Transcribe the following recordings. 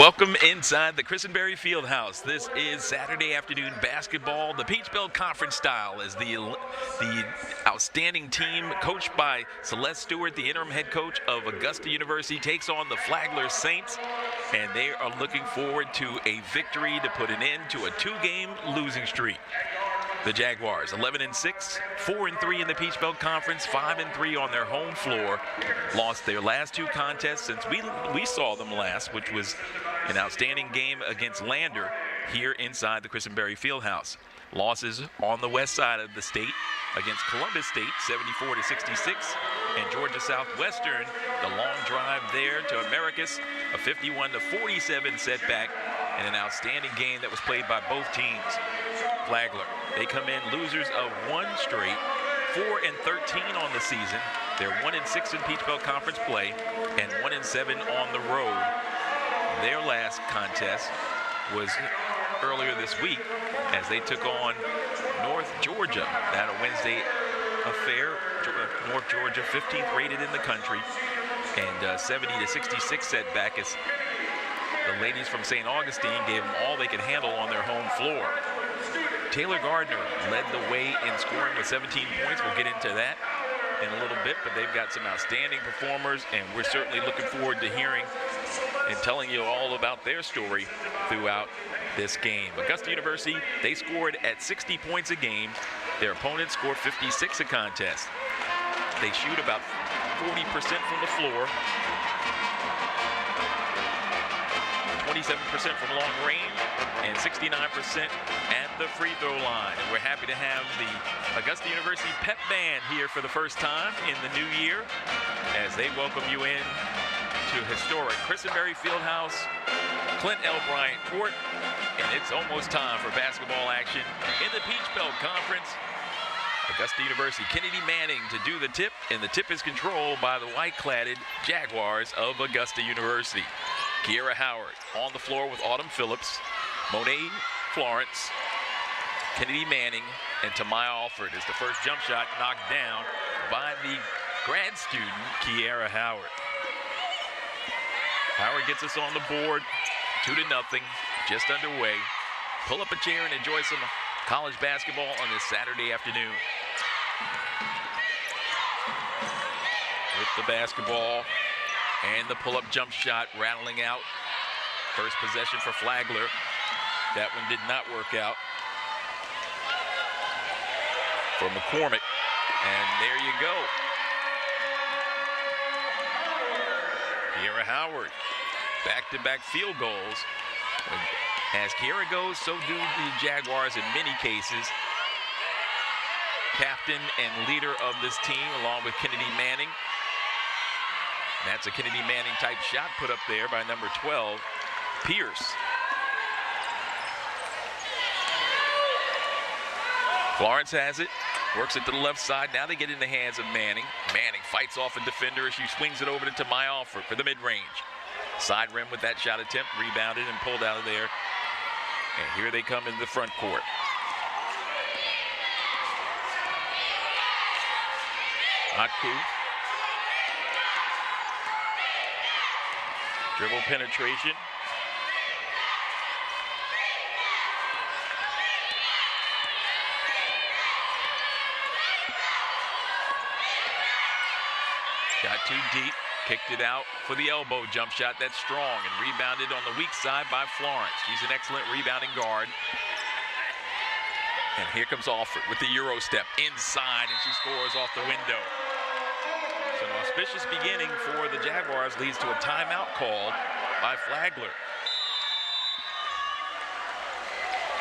Welcome inside the Christenberry Fieldhouse. This is Saturday afternoon basketball, the Peach Belt Conference style, as the outstanding team coached by Celeste Stewart, the interim head coach of Augusta University, takes on the Flagler Saints, and they are looking forward to a victory to put an end to a two-game losing streak. The Jaguars, 11-6, 4-3 in the Peach Belt Conference, 5-3 on their home floor. Lost their last two contests since we saw them last, which was an outstanding game against Lander here inside the Christenberry Fieldhouse. Losses on the west side of the state against Columbus State, 74-66, and Georgia Southwestern, the long drive there to Americus, a 51-47 setback, and an outstanding game that was played by both teams. Flagler, they come in losers of one straight, 4-13 on the season. They're 1-6 in Peach Belt Conference play and 1-7 on the road. Their last contest was earlier this week as they took on North Georgia. That a Wednesday affair. North Georgia, 15th rated in the country, and 70-66 setback as the ladies from St. Augustine gave them all they could handle on their home floor. Taylor Gardner led the way in scoring with 17 points. We'll get into that in a little bit, but they've got some outstanding performers, and we're certainly looking forward to hearing and telling you all about their story throughout this game. Augusta University, they scored at 60 points a game. Their opponents scored 56 a contest. They shoot about 40% from the floor, 27% from long range, and 69% at the free throw line. And we're happy to have the Augusta University Pep Band here for the first time in the new year as they welcome you in to historic Christenberry Fieldhouse, Clint L. Bryant Court, and it's almost time for basketball action in the Peach Belt Conference. Augusta University, Kennedy Manning to do the tip, and the tip is controlled by the white-cladded Jaguars of Augusta University. Kiera Howard on the floor with Autumn Phillips, Monet Florence, Kennedy Manning, and Tamaya Alford is the first jump shot knocked down by the grad student, Kiera Howard. Howard gets us on the board, 2-0, just underway. Pull up a chair and enjoy some college basketball on this Saturday afternoon. With the basketball and the pull-up jump shot rattling out. First possession for Flagler. That one did not work out for McCormick. And there you go. Kiera Howard, back-to-back field goals. As Kiera goes, so do the Jaguars in many cases. Captain and leader of this team, along with Kennedy Manning. That's a Kennedy Manning type shot put up there by number 12, Pierce. Florence has it, works it to the left side. Now they get in the hands of Manning. Manning fights off a defender as she swings it over to Tamaya Alford for the mid-range. Side rim with that shot attempt, rebounded and pulled out of there. And here they come in the front court. Atku. Dribble penetration. Got too deep, kicked it out for the elbow jump shot. That's strong and rebounded on the weak side by Florence. She's an excellent rebounding guard. And here comes Alford with the Euro step inside, and she scores off the window. So an auspicious beginning for the Jaguars leads to a timeout called by Flagler.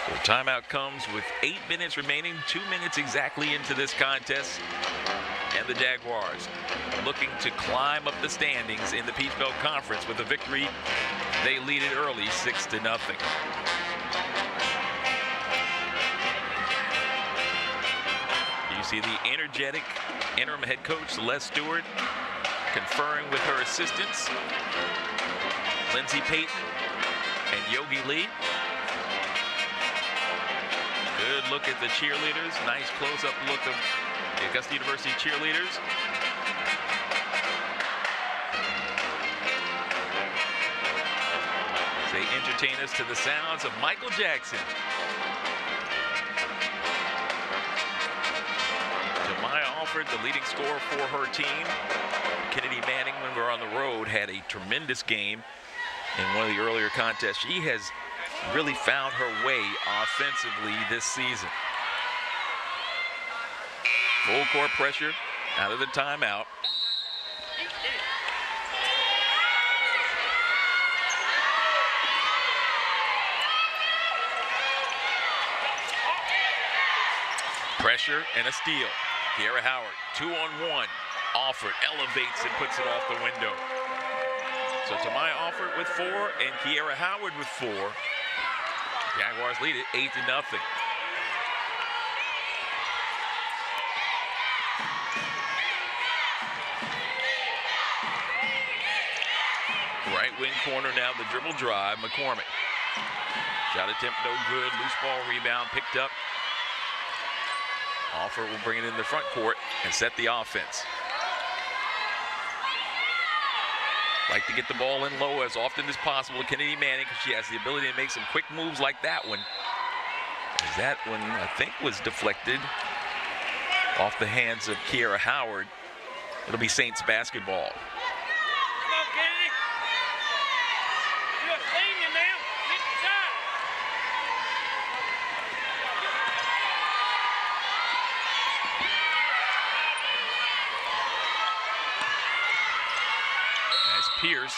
So the timeout comes with 8 minutes remaining, 2 minutes exactly into this contest. And the Jaguars looking to climb up the standings in the Peach Belt Conference with a victory. They lead it early, 6-0. You see the energetic interim head coach, Celeste Stewart, conferring with her assistants, Lindsey Payton and Yogi Lee. Good look at the cheerleaders. Nice close-up look of the Augusta University cheerleaders. As they entertain us to the sounds of Michael Jackson. Jemiah Alford, the leading scorer for her team. Kennedy Manning, when we're on the road, had a tremendous game in one of the earlier contests. She has really found her way offensively this season. Full court pressure out of the timeout. Pressure and a steal. Kiera Howard, 2-on-1. Alford elevates and puts it off the window. So Jemiah Alford with 4 and Kiera Howard with 4. Jaguars lead it 8-0. Right wing corner now, the dribble drive. McCormick. Shot attempt no good. Loose ball rebound picked up. Alford will bring it in the front court and set the offense. Like to get the ball in low as often as possible. Kennedy Manning, because she has the ability to make some quick moves like that one. As that one, I think, was deflected off the hands of Kiera Howard. It'll be Saints basketball. Pierce,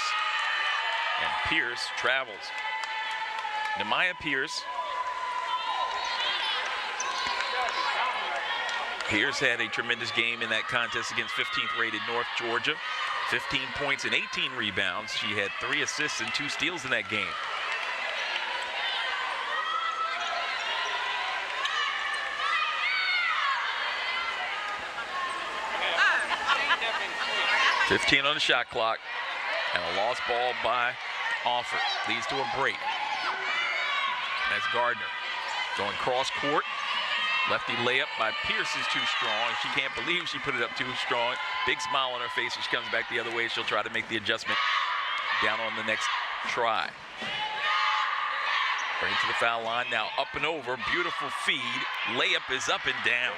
and Pierce travels. Nehemiah Pierce. Pierce had a tremendous game in that contest against 15th rated North Georgia. 15 points and 18 rebounds. She had 3 assists and 2 steals in that game. .15 on the shot clock. And a lost ball by Alford. Leads to a break. That's Gardner. Going cross court. Lefty layup by Pierce is too strong. She can't believe she put it up too strong. Big smile on her face as she comes back the other way. She'll try to make the adjustment down on the next try. Bring it to the foul line. Now up and over. Beautiful feed. Layup is up and down.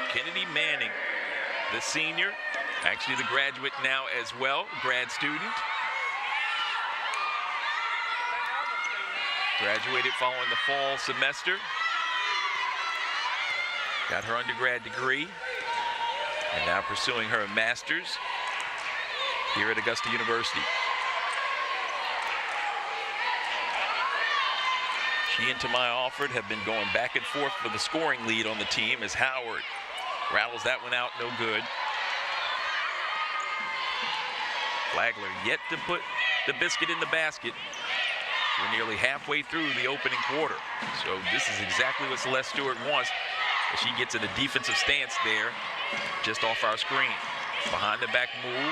Kennedy Manning, the senior. Actually, the graduate now as well, grad student. Graduated following the fall semester. Got her undergrad degree. And now pursuing her master's here at Augusta University. She and Jemiah Alford have been going back and forth for the scoring lead on the team as Howard rattles that one out, no good. Flagler yet to put the biscuit in the basket. We're nearly halfway through the opening quarter. So this is exactly what Celeste Stewart wants. As she gets in a defensive stance there, just off our screen. Behind the back move,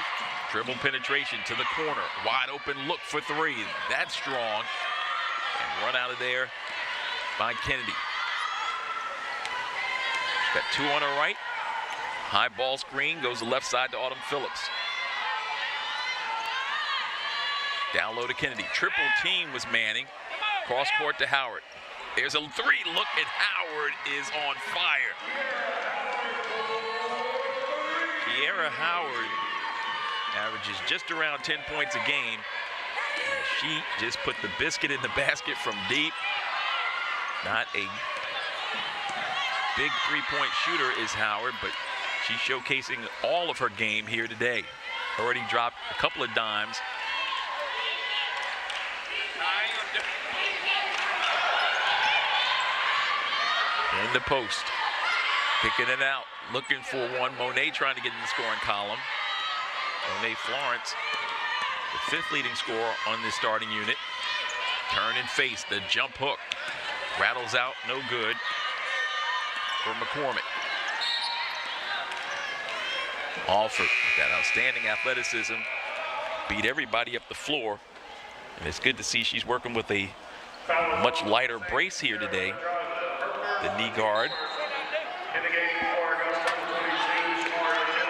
dribble penetration to the corner. Wide open look for 3. That's strong. And run out of there by Kennedy. Got 2 on her right. High ball screen goes the left side to Autumn Phillips. Down low to Kennedy. Triple team was Manning. Cross court to Howard. There's a 3 look, and Howard is on fire. Kiera Howard averages just around 10 points a game. She just put the biscuit in the basket from deep. Not a big 3-point shooter is Howard, but she's showcasing all of her game here today. Already dropped a couple of dimes. In the post, picking it out, looking for one. Monet trying to get in the scoring column. Monet Florence, the 5th leading scorer on this starting unit. Turn and face, the jump hook. Rattles out, no good for McCormick. Alford, with that outstanding athleticism, beat everybody up the floor. And it's good to see she's working with a much lighter brace here today. The knee guard.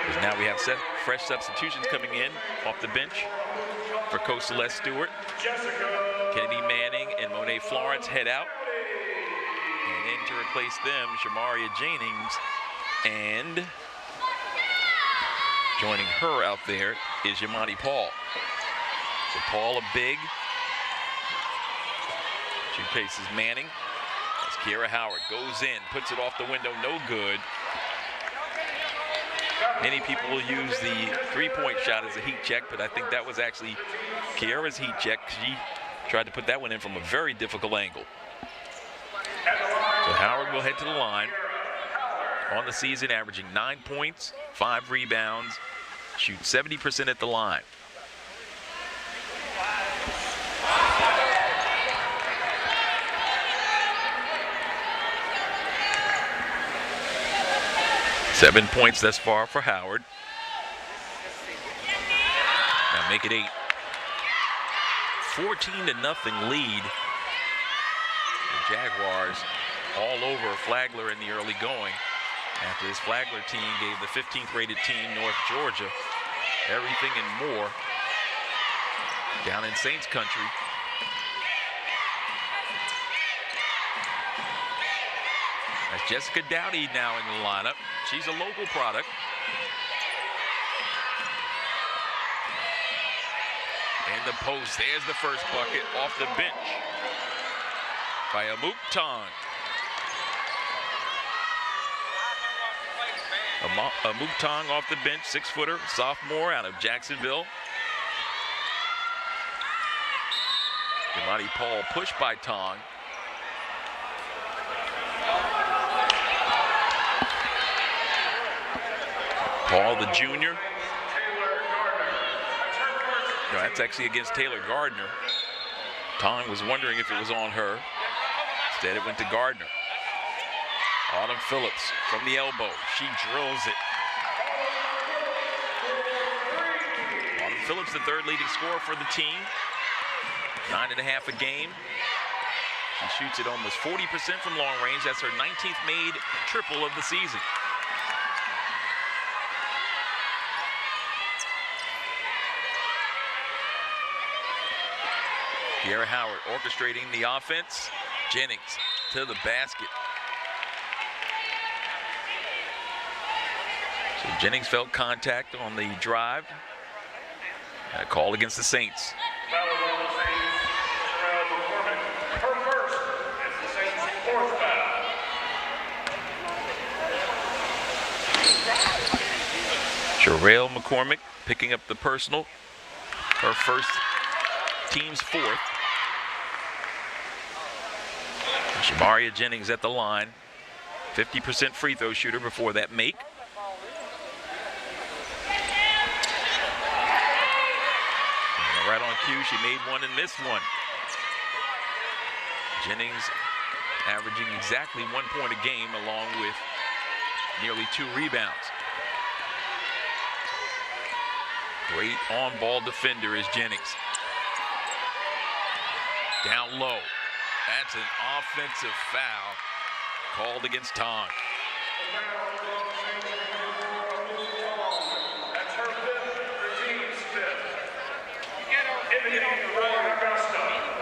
Because now we have fresh substitutions coming in off the bench. for Coach Celeste Stewart. Kennedy Manning and Monet Florence head out. And in to replace them, Shamaria Jennings. And joining her out there is Yamani Paul. So Paul a big. She faces Manning. As Kiera Howard goes in, puts it off the window, no good. Many people will use the three-point shot as a heat check, but I think that was actually Kiera's heat check. She tried to put that one in from a very difficult angle. So Howard will head to the line. On the season, averaging 9 points, 5 rebounds, shoots 70% at the line. Seven points thus far for Howard. Now make it 8. 14-0 lead. The Jaguars all over Flagler in the early going. After this Flagler team gave the 15th rated team, North Georgia, everything and more down in Saints country. That's Jessica Dowdy now in the lineup. She's a local product. In the post, there's the first bucket off the bench by Amuk Tong. Amuk Tong off the bench, 6-footer, sophomore out of Jacksonville. Yamani Paul pushed by Tong. Paul, the junior. No, that's actually against Taylor Gardner. Tong was wondering if it was on her. Instead, it went to Gardner. Autumn Phillips from the elbow. She drills it. Autumn Phillips, the third leading scorer for the team. 9.5 a game. She shoots it almost 40% from long range. That's her 19th made triple of the season. Kiera Howard orchestrating the offense. Jennings to the basket. So Jennings felt contact on the drive. A call against the Saints. Sherelle McCormick picking up the personal. Her first, team's fourth. Shamaria Jennings at the line. 50% free throw shooter before that make. And right on cue, she made one and missed one. Jennings averaging exactly 1 point a game along with nearly 2 rebounds. Great on-ball defender is Jennings. Down low. That's an offensive foul called against Tong. That's her fifth, the team's fifth.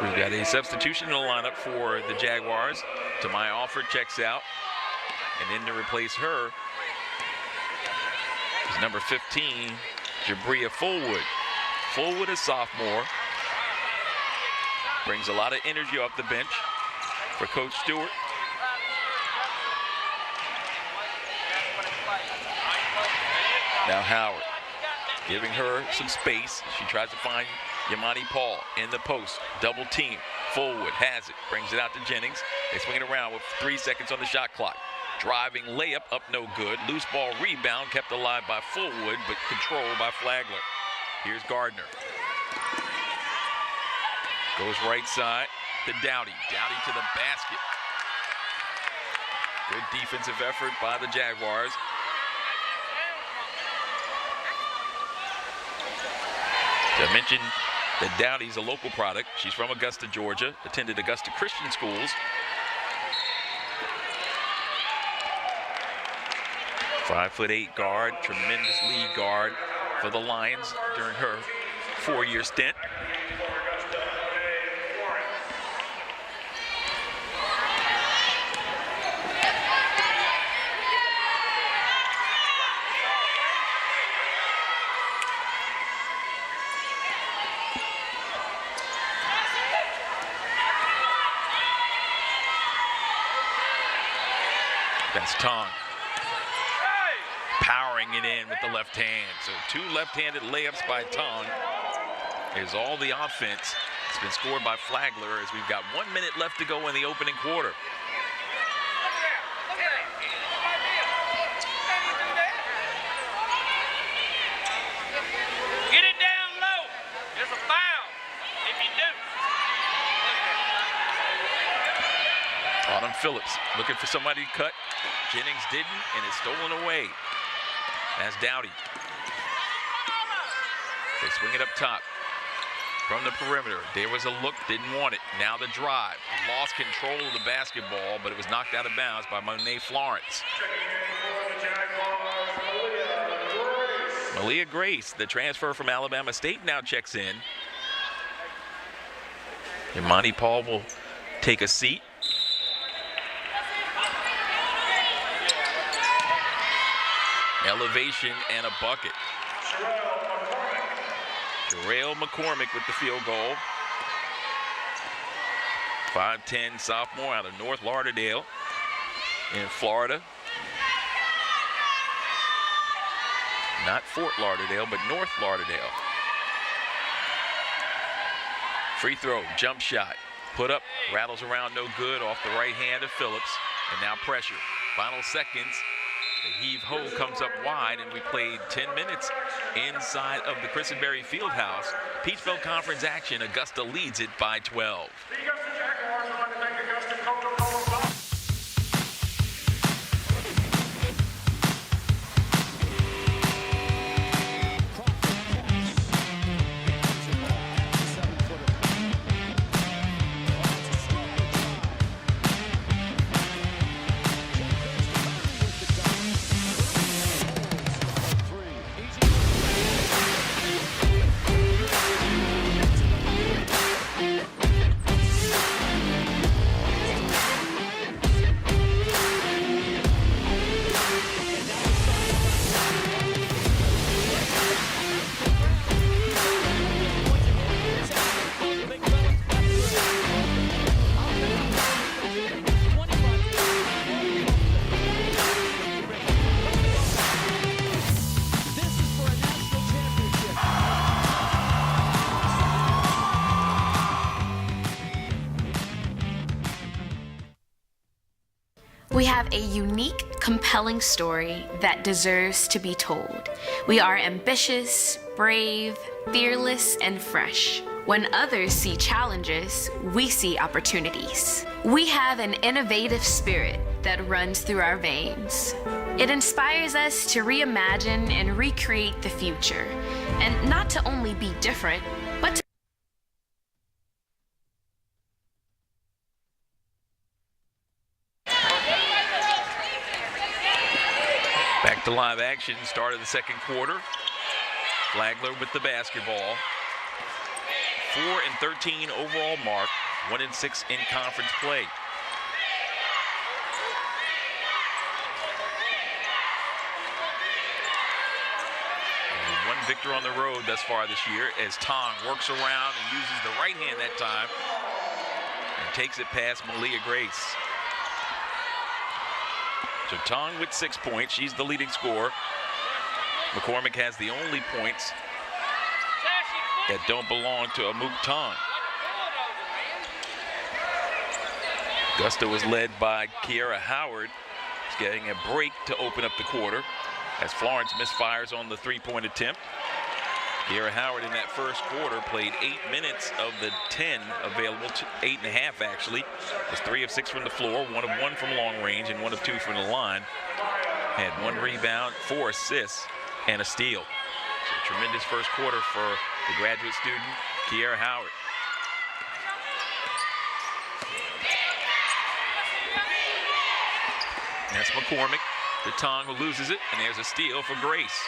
We've got a substitution in the lineup for the Jaguars. Tamaya Alford checks out. And in to replace her is number 15, Jabria Fullwood. Fullwood, a sophomore. Brings a lot of energy off the bench for Coach Stewart. Now Howard giving her some space. She tries to find Yamani Paul in the post. Double team. Fullwood has it. Brings it out to Jennings. They swing it around with 3 seconds on the shot clock. Driving layup up no good. Loose ball rebound kept alive by Fullwood, but controlled by Flagler. Here's Gardner. Goes right side to Dowdy. Dowdy to the basket. Good defensive effort by the Jaguars. I mentioned that Dowdy's a local product. She's from Augusta, Georgia. Attended Augusta Christian schools. 5'8" guard, tremendous lead guard for the Lions during her 4-year stint. for Augusta, Flagler. That's Tong. Powering it in with the left hand. So 2 left-handed layups by Tong is all the offense. It's been scored by Flagler as we've got 1 minute left to go in the opening quarter. Get it down low. It's a foul if you do. Autumn Phillips looking for somebody to cut. Jennings didn't, and it's stolen away. That's Dowdy. They swing it up top from the perimeter. There was a look, didn't want it. Now the drive. Lost control of the basketball, but it was knocked out of bounds by Monet Florence. Malia Grace, the transfer from Alabama State, now checks in. And Monty Paul will take a seat. Elevation and a bucket. Jarrell McCormick with the field goal. 5'10" sophomore out of North Lauderdale in Florida. Not Fort Lauderdale, but North Lauderdale. Free throw, jump shot, put up, rattles around, no good, off the right hand of Phillips, and now pressure. Final seconds. The heave-ho comes up wide, and we played 10 minutes inside of the Christenberry Fieldhouse. Peach Belt Conference action. Augusta leads it by 12. The Augusta Jaguars would like to thank Augusta Coca-Cola. We have a unique, compelling story that deserves to be told. We are ambitious, brave, fearless, and fresh. When others see challenges, we see opportunities. We have an innovative spirit that runs through our veins. It inspires us to reimagine and recreate the future, and not to only be different, but to Back to live action, start of the second quarter. Flagler with the basketball. 4-13 overall mark, 1-6 in conference play. And one victor on the road thus far this year as Tong works around and uses the right hand that time and takes it past Malia Grace. So Tong with 6 points. She's the leading scorer. McCormick has the only points that don't belong to Amuk Tong. Augusta was led by Kiera Howard. She's getting a break to open up the quarter as Florence misfires on the three-point attempt. Kiera Howard in that first quarter played 8 minutes of the 10 available, 8.5 actually. Was 3 of 6 from the floor, 1 of 1 from long range, and 1 of 2 from the line. Had 1 rebound, 4 assists, and a steal. So tremendous first quarter for the graduate student, Kiera Howard. That's McCormick, the Tong who loses it, and there's a steal for Grace.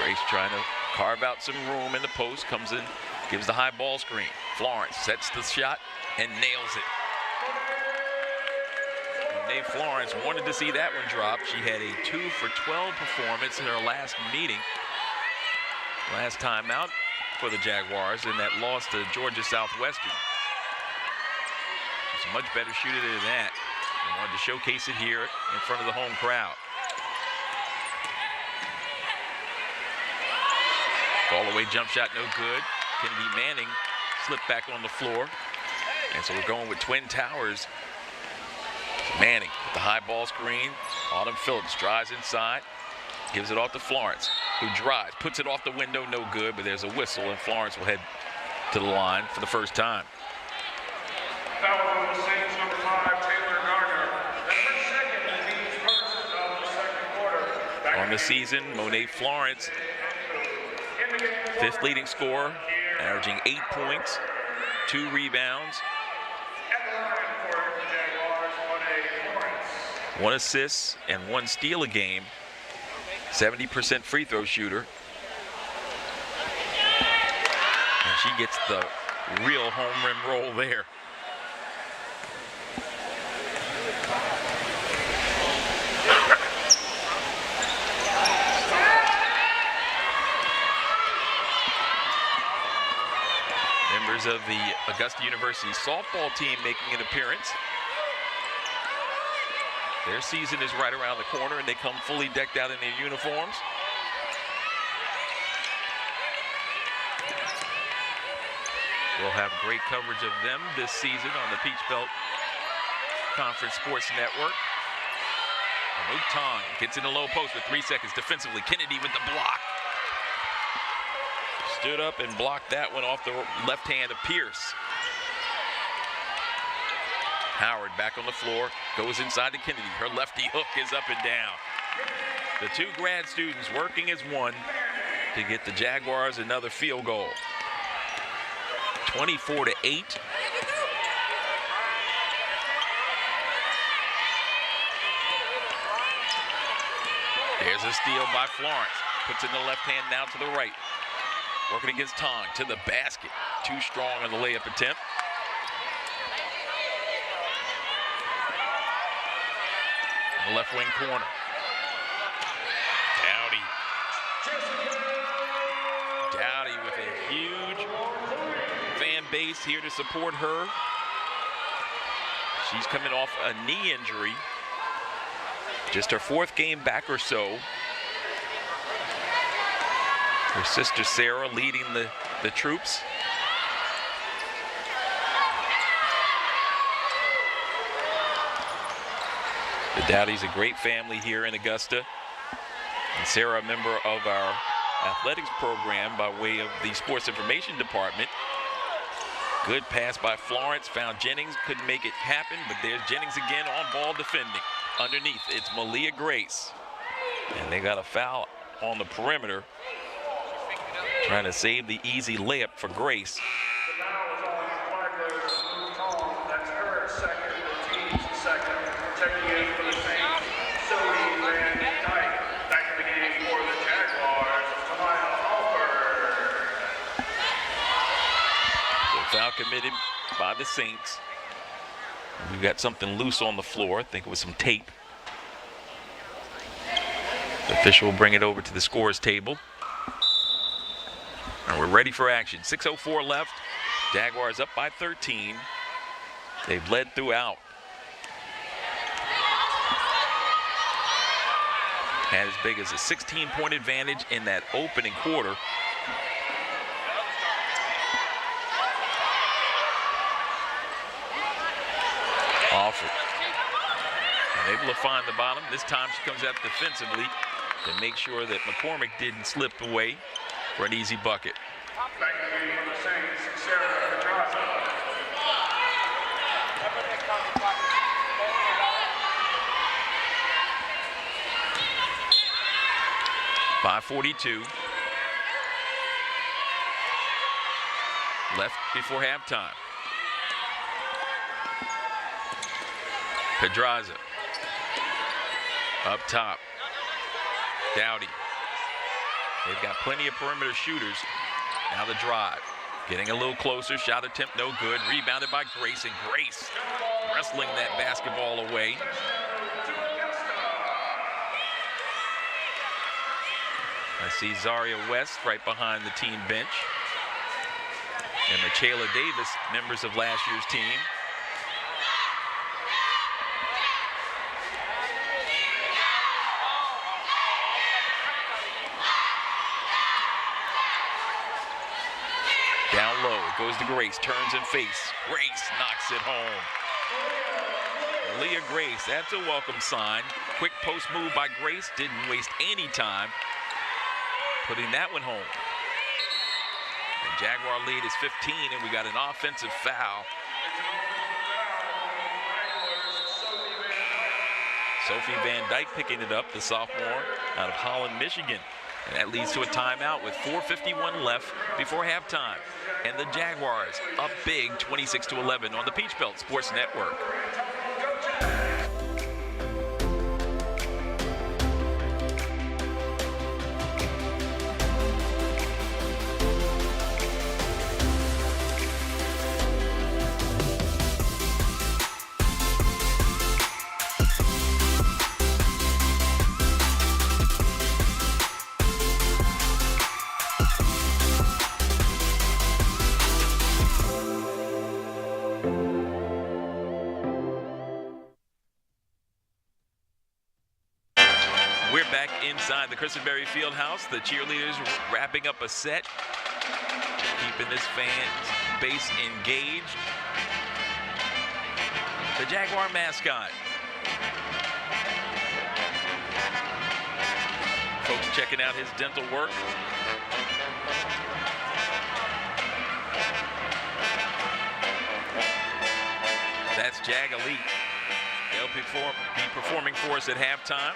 Grace trying to carve out some room in the post, comes in, gives the high ball screen. Florence sets the shot and nails it. Monet Florence wanted to see that one drop. She had a 2 for 12 performance in her last meeting. Last time out for the Jaguars in that loss to Georgia Southwestern. She's a much better shooter than that. They wanted to showcase it here in front of the home crowd. Fall-away jump shot, no good. Kennedy Manning slipped back on the floor. And so we're going with Twin Towers. Manning with the high ball screen. Autumn Phillips drives inside. Gives it off to Florence, who drives. Puts it off the window, no good, but there's a whistle, and Florence will head to the line for the first time. Foul on the Saints, number 5, Taylor Garner. That's her second and team's first of the second quarter. Back On the season, Monet Florence, in the game, 5th leading scorer, averaging 8 points, 2 rebounds, at the line for the Jaguars, Monet Florence. 1 assist, and 1 steal a game. 70% free throw shooter. And she gets the real home rim roll there. Members of the Augusta University softball team making an appearance. Their season is right around the corner, and they come fully decked out in their uniforms. We'll have great coverage of them this season on the Peach Belt Conference Sports Network. Luke Tong gets in the low post with 3 seconds defensively. Kennedy with the block. Stood up and blocked that one off the left hand of Pierce. Howard back on the floor, goes inside to Kennedy. Her lefty hook is up and down. The 2 grad students working as one to get the Jaguars another field goal. 24-8. There's a steal by Florence. Puts in the left hand now to the right. Working against Tong to the basket. Too strong on the layup attempt. In the left wing corner. Dowdy with a huge fan base here to support her. She's coming off a knee injury. Just her 4th game back or so. Her sister Sarah leading the troops. The Dowdy's a great family here in Augusta. And Sarah, a member of our athletics program by way of the sports information department. Good pass by Florence, found Jennings, couldn't make it happen, but there's Jennings again on ball defending. Underneath, it's Malia Grace. And they got a foul on the perimeter. Trying to save the easy layup for Grace. The foul is on Flagler, Luke Tong. That's her second, the team's second. Checking in for the Saints, Sodi Van Dyke. Back in the game for the Jaguars, Tamaya Alford. The foul committed by the Saints. We've got something loose on the floor. I think it was some tape. The official will bring it over to the scores table. And we're ready for action. 6:04 left. Jaguars up by 13. They've led throughout. Had as big as a 16-point advantage in that opening quarter. Alford. And able to find the bottom. This time she comes out defensively to make sure that McCormick didn't slip away for an easy bucket. Back in the game for the Saints, Sarah Pedraza. 5:42 left before halftime. Pedraza up top. Dowdy They've got plenty of perimeter shooters. Now the drive. Getting a little closer. Shot attempt no good. Rebounded by Grace, and Grace wrestling that basketball away. I see Zaria West right behind the team bench. And Michaela Davis, members of last year's team. Down low, it goes to Grace, turns and face. Grace knocks it home. Leah Grace, that's a welcome sign. Quick post move by Grace, didn't waste any time putting that one home. The Jaguar lead is 15, and we got an offensive foul. Sophie Van Dyke picking it up, the sophomore out of Holland, Michigan. And that leads to a timeout with 4:51 left before halftime. And the Jaguars up big 26-11 on the Peach Belt Sports Network. We're back inside the Christenberry Fieldhouse. The cheerleaders wrapping up a set, keeping this fan base engaged. The Jaguar mascot. Folks checking out his dental work. That's Jag Elite. They'll be performing for us at halftime.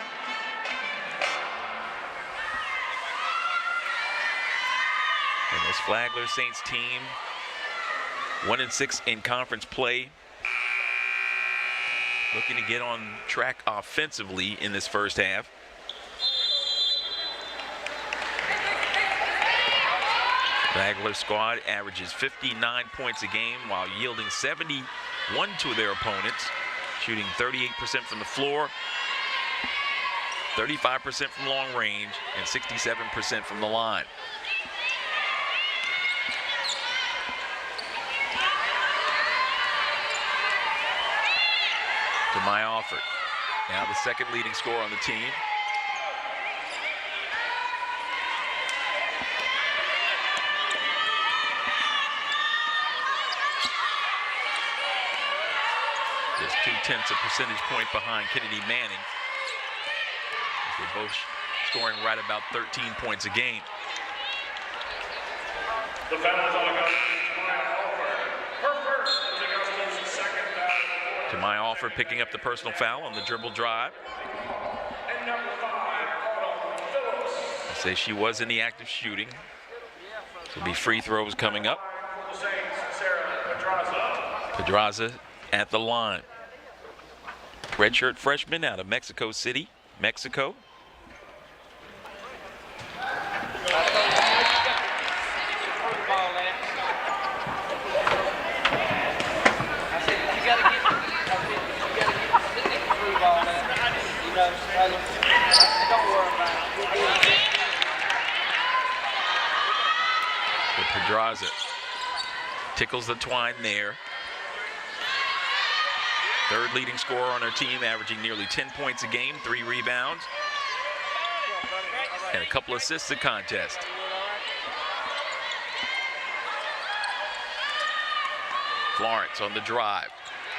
And this Flagler Saints team, 1-6 in conference play, looking to get on track offensively in this first half. Flagler squad averages 59 points a game while yielding 71 to their opponents, shooting 38% from the floor, 35% from long range, and 67% from the line. To my offer. Now the second leading scorer on the team. Just 0.2 percentage point behind Kennedy Manning. They're both scoring right about 13 points a game. The foul is on Augusta. Her first is Augusta's second foul. To my offer, picking up the personal foul on the dribble drive. And number 5, Phillips. I say she was in the act of shooting. So it'll be free throws coming up. The Saints, Sarah Pedraza. Pedraza at the line. Redshirt freshman out of Mexico City, Mexico. Pedraza tickles the twine there. Third leading scorer on her team, averaging nearly 10 points a game, 3 rebounds, and a couple assists a contest. Florence on the drive.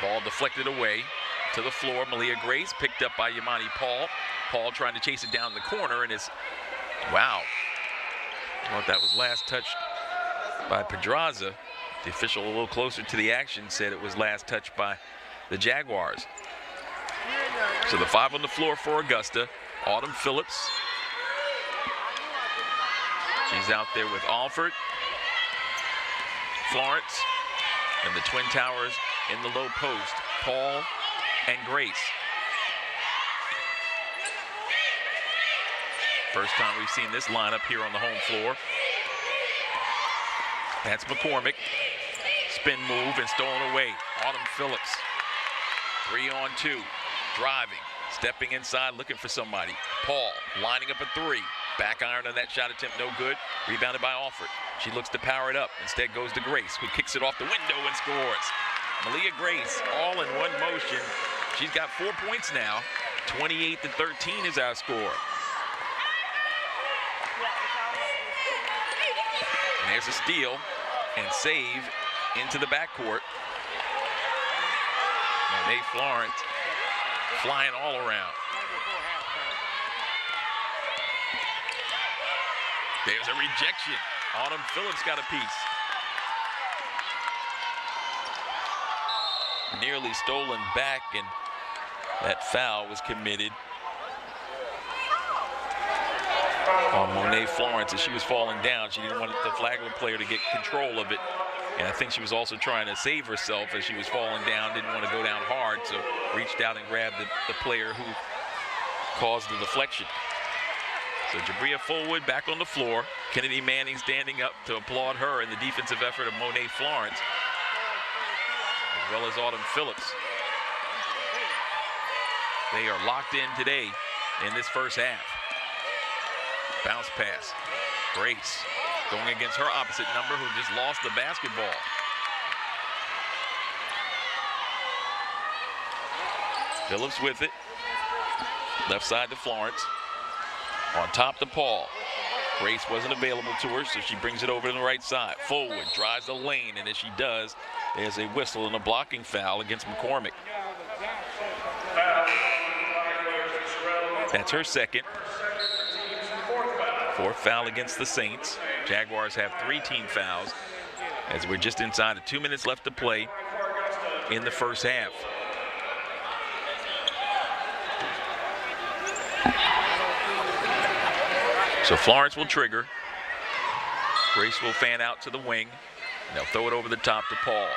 Ball deflected away to the floor. Malia Grace picked up by Yamani Paul. Paul trying to chase it down the corner, and it's, wow. I thought that was last touched by Pedraza. The official a little closer to the action said it was last touched by the Jaguars. So the 5 on the floor for Augusta. Autumn Phillips. She's out there with Alford, Florence, and the Twin Towers in the low post, Paul and Grace. First time we've seen this lineup here on the home floor. That's McCormick. Spin move and stolen away. Autumn Phillips. 3-on-2. Driving. Stepping inside, looking for somebody. Paul lining up a three. Back iron on that shot attempt, no good. Rebounded by Alford. She looks to power it up. Instead goes to Grace, who kicks it off the window and scores. Malia Grace, all in one motion. She's got 4 points now. 28-13 is our score. And there's a steal and save into the backcourt. Monet Florence flying all around. There's a rejection. Autumn Phillips got a piece. Nearly stolen back, and that foul was committed on Monet Florence as she was falling down. She didn't want the Flagler player to get control of it. And I think she was also trying to save herself as she was falling down, didn't want to go down hard, so reached out and grabbed the player who caused the deflection. So Jabria Fullwood back on the floor. Kennedy Manning standing up to applaud her in the defensive effort of Monet Florence, as well as Autumn Phillips. They are locked in today in this first half. Bounce pass. Grace going against her opposite number, who just lost the basketball. Phillips with it. Left side to Florence. On top to Paul. Grace wasn't available to her, so she brings it over to the right side. Forward, drives the lane, and as she does, there's a whistle and a blocking foul against McCormick. That's her second. Fourth foul against the Saints. Jaguars have 3 team fouls as we're just inside of 2 minutes left to play in the first half. So Florence will trigger. Grace will fan out to the wing. And they'll throw it over the top to Paul.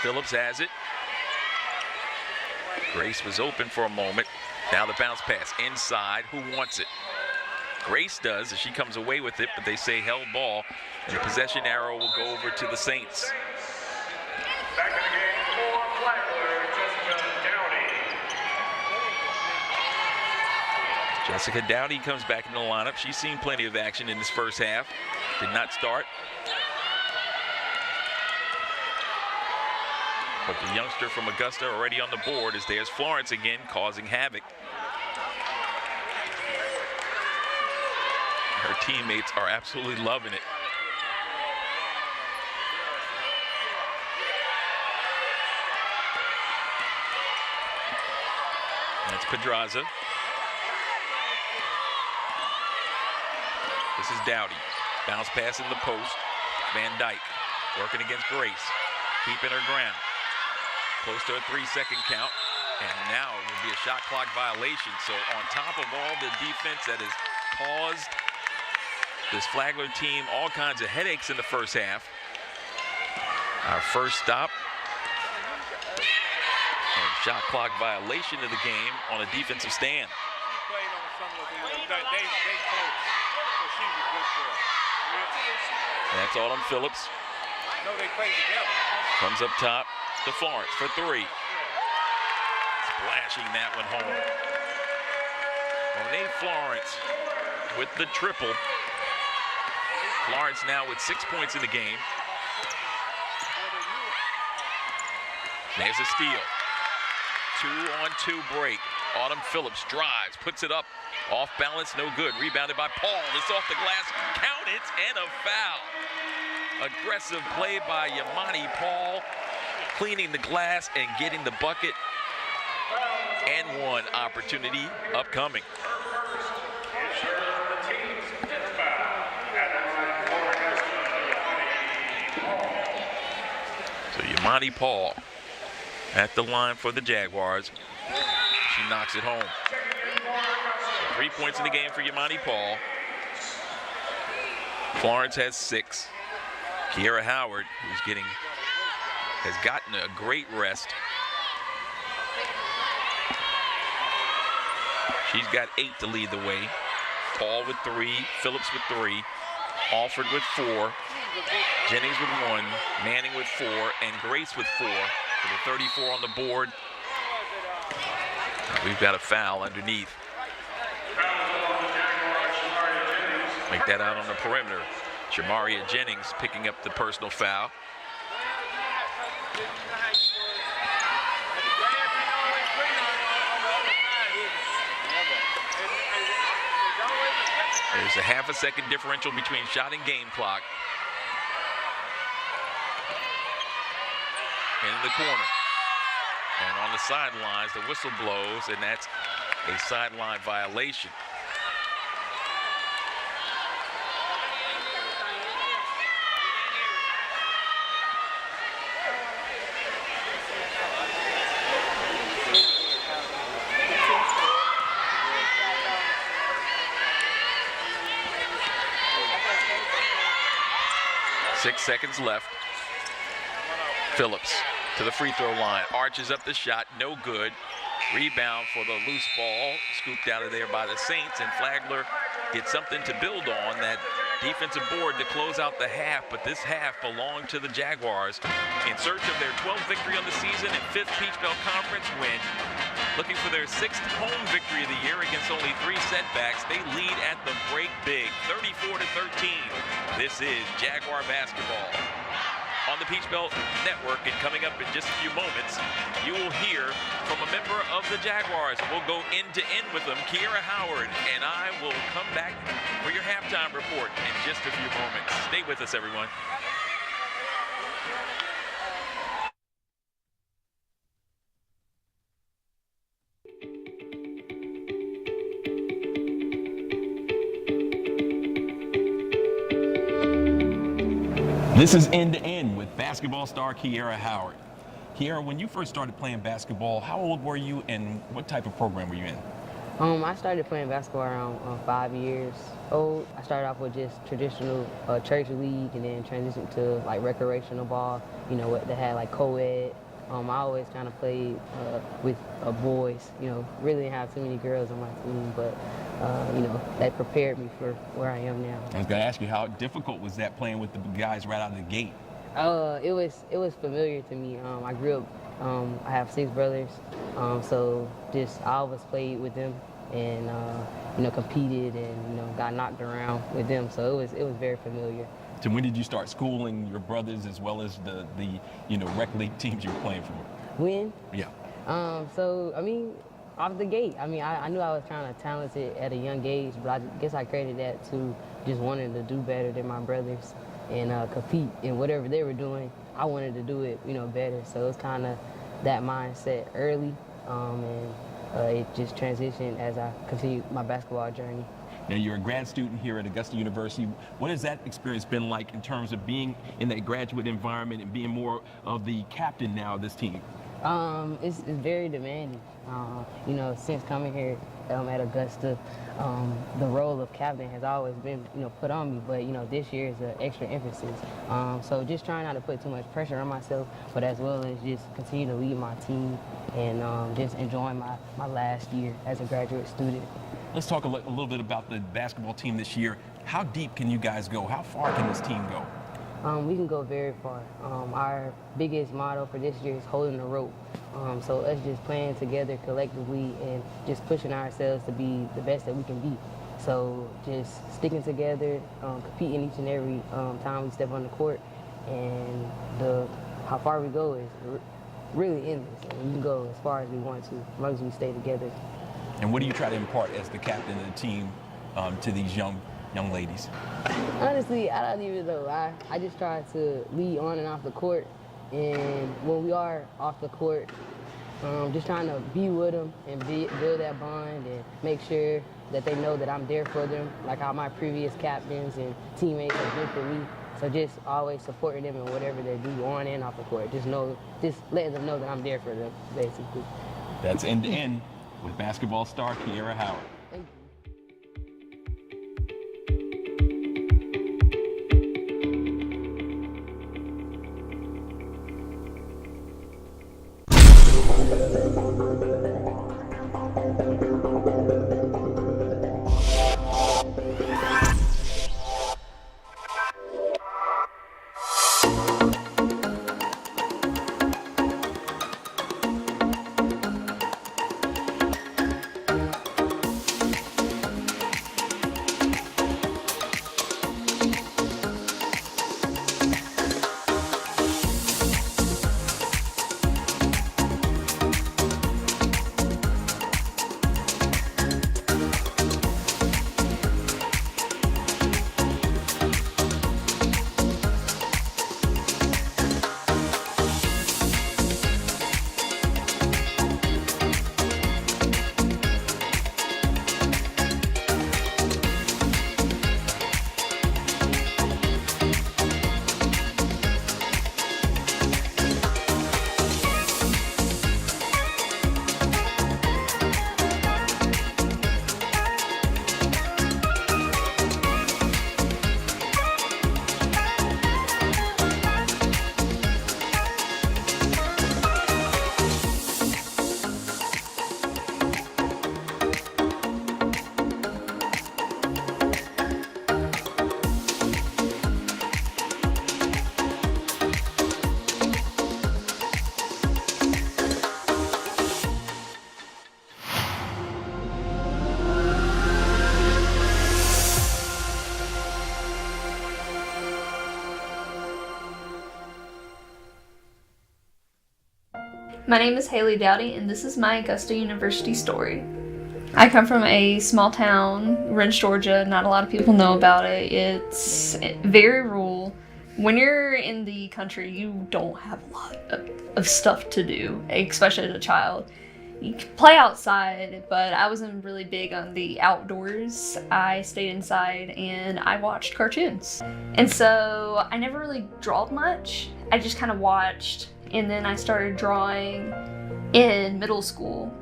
Phillips has it. Grace was open for a moment. Now the bounce pass inside. Who wants it? Grace does as she comes away with it, but they say held ball. And the possession arrow will go over to the Saints. Back in the game for Flagler, Jessica Dowdy. Jessica Dowdy comes back in the lineup. She's seen plenty of action in this first half. Did not start. But the youngster from Augusta already on the board as there's Florence again causing havoc. Her teammates are absolutely loving it. That's Pedraza. This is Dowdy. Bounce pass in the post. Van Dyke working against Grace. Keeping her ground. Close to a 3-second count. And now it will be a shot clock violation. So on top of all the defense that has caused this Flagler team all kinds of headaches in the first half. Our first stop. And shot clock violation of the game on a defensive stand. And that's Autumn Phillips. Comes up top to Florence for 3. Splashing that one home. Monet Florence with the triple. Florence now with 6 points in the game. There's a steal. 2-on-2 break. Autumn Phillips drives, puts it up. Off balance, no good. Rebounded by Paul. It's off the glass. Count it, and a foul. Aggressive play by Yamani Paul. Cleaning the glass and getting the bucket. And one opportunity upcoming. So Yamani Paul at the line for the Jaguars. She knocks it home. So 3 points in the game for Yamani Paul. Florence has 6. Kiera Howard, has gotten a great rest. She's got 8 to lead the way. Paul with 3, Phillips with 3, Alford with 4, Jennings with 1, Manning with 4, and Grace with 4 for the 34 on the board. We've got a foul underneath. Make that out on the perimeter. Shamaria Jennings picking up the personal foul. There's a half a second differential between shot and game clock. In the corner. And on the sidelines, the whistle blows, and that's a sideline violation. Six seconds left. Phillips to the free throw line, arches up the shot, no good. Rebound for the loose ball, scooped out of there by the Saints, and Flagler gets something to build on, that defensive board to close out the half, but this half belonged to the Jaguars in search of their 12th victory on the season and 5th Peach Belt Conference win. Looking for their 6th home victory of the year against only 3 setbacks. They lead at the break big, 34-13. This is Jaguar basketball on the Peach Belt Network, and coming up in just a few moments, you will hear from a member of the Jaguars. We'll go end to end with them, Kiera Howard, and I will come back for your halftime report in just a few moments. Stay with us, everyone. This is End to End with basketball star Kiera Howard. Kiera, when you first started playing basketball, how old were you and what type of program were you in? I started playing basketball around 5 years old. I started off with just traditional church league, and then transitioned to like recreational ball, you know, that had like co-ed. I always kind of played with boys, you know, really didn't have too many girls on my team, but, you know, that prepared me for where I am now. I was going to ask you, how difficult was that playing with the guys right out of the gate? It was familiar to me. I grew up, I have 6 brothers, so just I always played with them and, you know, competed and, you know, got knocked around with them, so it was very familiar. So when did you start schooling your brothers as well as the you know, rec league teams you were playing for? When? Yeah. So, I mean, off the gate. I mean, I knew I was kind of talented at a young age, but I guess I credited that to just wanting to do better than my brothers and compete in whatever they were doing. I wanted to do it, you know, better. So it's kind of that mindset early, and it just transitioned as I continued my basketball journey. Now, you're a grad student here at Augusta University. What has that experience been like in terms of being in that graduate environment and being more of the captain now of this team? It's very demanding. You know, since coming here at Augusta, the role of captain has always been, you know, put on me, but, you know, this year is an extra emphasis. So just trying not to put too much pressure on myself, but as well as just continue to lead my team and just enjoying my last year as a graduate student. Let's talk a little bit about the basketball team this year. How deep can you guys go? How far can this team go? We can go very far. Our biggest motto for this year is holding the rope. So us just playing together collectively and just pushing ourselves to be the best that we can be. So just sticking together, competing each and every time we step on the court, and how far we go is really endless. And we can go as far as we want to, as long as we stay together. And what do you try to impart as the captain of the team to these young ladies? Honestly, I don't even know. I just try to lead on and off the court, and when we are off the court, just trying to be with them and build that bond and make sure that they know that I'm there for them, like how my previous captains and teammates have been for me. So just always supporting them in whatever they do on and off the court. Just letting them know that I'm there for them, basically. That's End to End with basketball star Kiera Howard. Thank you. My name is Haley Dowdy, and this is my Augusta University story. I come from a small town, Wrench, Georgia. Not a lot of people know about it. It's very rural. When you're in the country, you don't have a lot of stuff to do, especially as a child. You can play outside, but I wasn't really big on the outdoors. I stayed inside and I watched cartoons. And so I never really drawed much. I just kind of watched, and then I started drawing in middle school.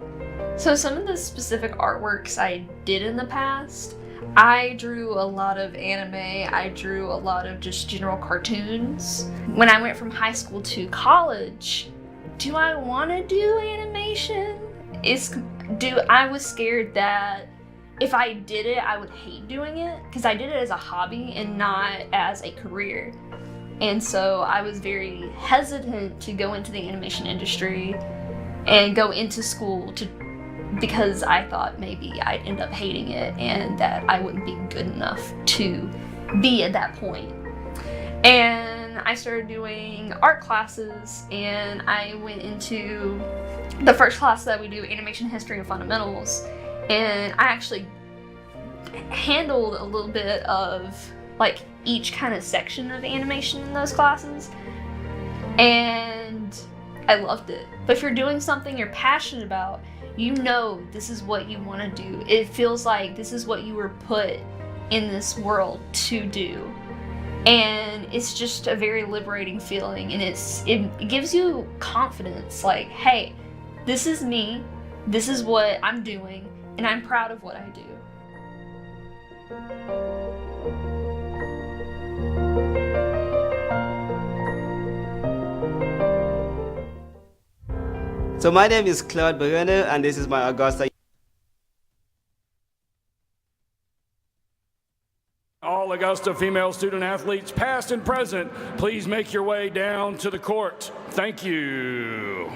So some of the specific artworks I did in the past, I drew a lot of anime, I drew a lot of just general cartoons. When I went from high school to college, do I want to do animation? I was scared that if I did it, I would hate doing it, because I did it as a hobby and not as a career. And so I was very hesitant to go into the animation industry and go into school because I thought maybe I'd end up hating it and that I wouldn't be good enough to be at that point. And I started doing art classes, and I went into the first class that we do, Animation History and Fundamentals, and I actually handled a little bit of like each kind of section of animation in those classes, and I loved it. But if you're doing something you're passionate about, you know this is what you want to do. It feels like this is what you were put in this world to do. And it's just a very liberating feeling, and it gives you confidence, like, hey, this is me, this is what I'm doing, and I'm proud of what I do. So my name is Claude Berene, and this is my Augusta. All Augusta female student athletes, past and present, please make your way down to the court. Thank you.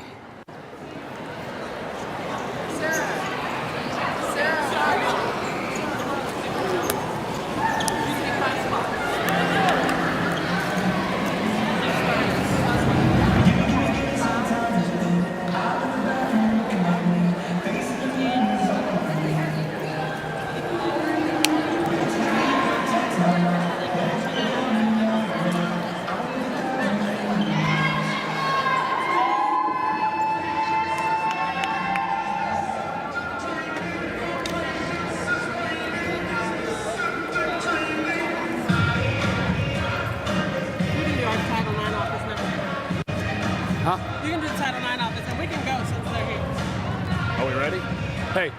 You can do the Title IX office, and we can go since they're here. Are we ready? Hey.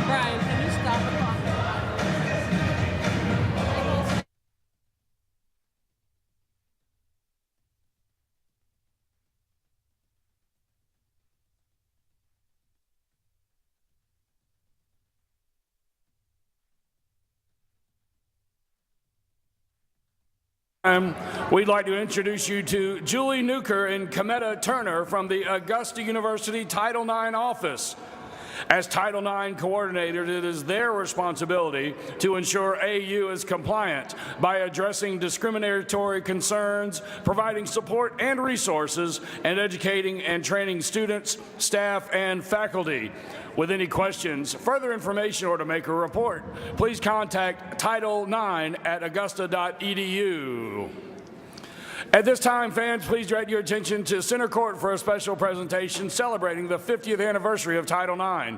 Brian, can you stop the clock? We'd like to introduce you to Julie Newker and Cometta Turner from the Augusta University Title IX office. As Title IX coordinators, it is their responsibility to ensure AU is compliant by addressing discriminatory concerns, providing support and resources, and educating and training students, staff, and faculty. With any questions, further information, or to make a report, please contact Title IX at augusta.edu. At this time, fans, please direct your attention to Center Court for a special presentation celebrating the 50th anniversary of Title IX.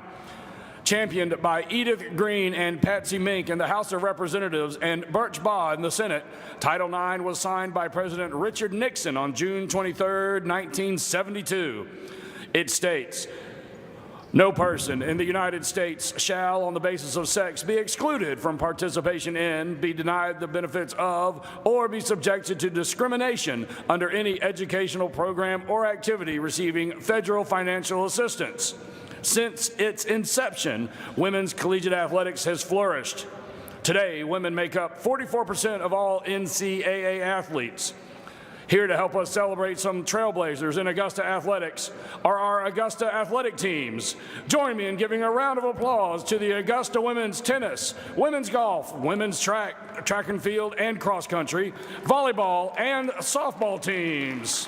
Championed by Edith Green and Patsy Mink in the House of Representatives and Birch Baugh in the Senate, Title IX was signed by President Richard Nixon on June 23, 1972. It states, "No person in the United States shall, on the basis of sex, be excluded from participation in, be denied the benefits of, or be subjected to discrimination under any educational program or activity receiving federal financial assistance." Since its inception, women's collegiate athletics has flourished. Today, women make up 44% of all NCAA athletes. Here to help us celebrate some trailblazers in Augusta athletics are our Augusta athletic teams. Join me in giving a round of applause to the Augusta women's tennis, women's golf, women's track and field, and cross country, volleyball, and softball teams.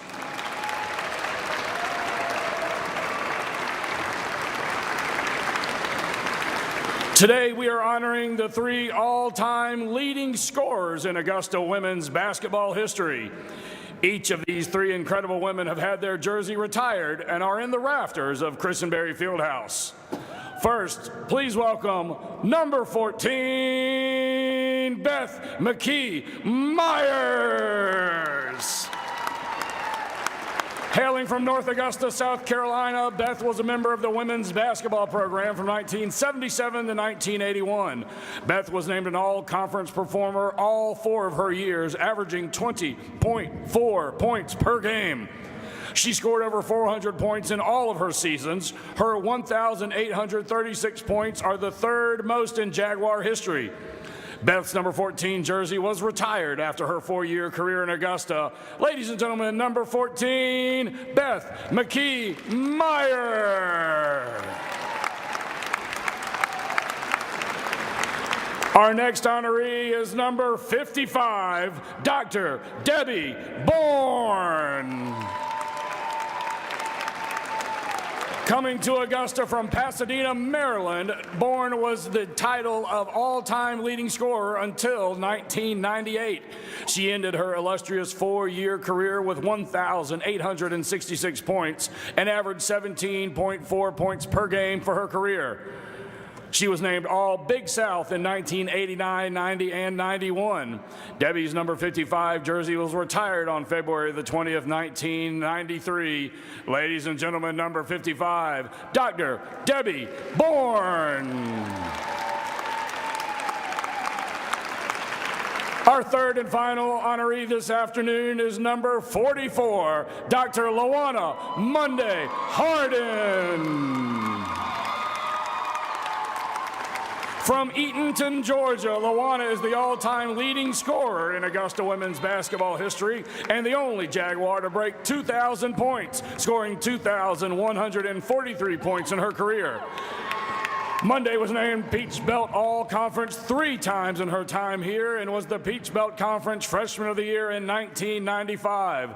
Today we are honoring the 3 all-time leading scorers in Augusta women's basketball history. Each of these 3 incredible women have had their jersey retired and are in the rafters of Christenberry Fieldhouse. First, please welcome number 14, Beth McKee Myers. Hailing from North Augusta, South Carolina, Beth was a member of the women's basketball program from 1977 to 1981. Beth was named an all-conference performer all 4 of her years, averaging 20.4 points per game. She scored over 400 points in all of her seasons. Her 1,836 points are the 3rd most in Jaguar history. Beth's number 14 jersey was retired after her 4-year career in Augusta. Ladies and gentlemen, number 14, Beth McKee Meyer. Our next honoree is number 55, Dr. Debbie Bourne. Coming to Augusta from Pasadena, Maryland, Bourne was the title of all-time leading scorer until 1998. She ended her illustrious 4-year career with 1,866 points and averaged 17.4 points per game for her career. She was named All-Big South in 1989, 90, and 91. Debbie's number 55 jersey was retired on February the 20th, 1993. Ladies and gentlemen, number 55, Dr. Debbie Bourne. Our third and final honoree this afternoon is number 44, Dr. Lawana Monday Hardin. From Eatonton, Georgia, Lawana is the all-time leading scorer in Augusta women's basketball history and the only Jaguar to break 2,000 points, scoring 2,143 points in her career. Monday was named Peach Belt All-Conference 3 times in her time here and was the Peach Belt Conference Freshman of the Year in 1995.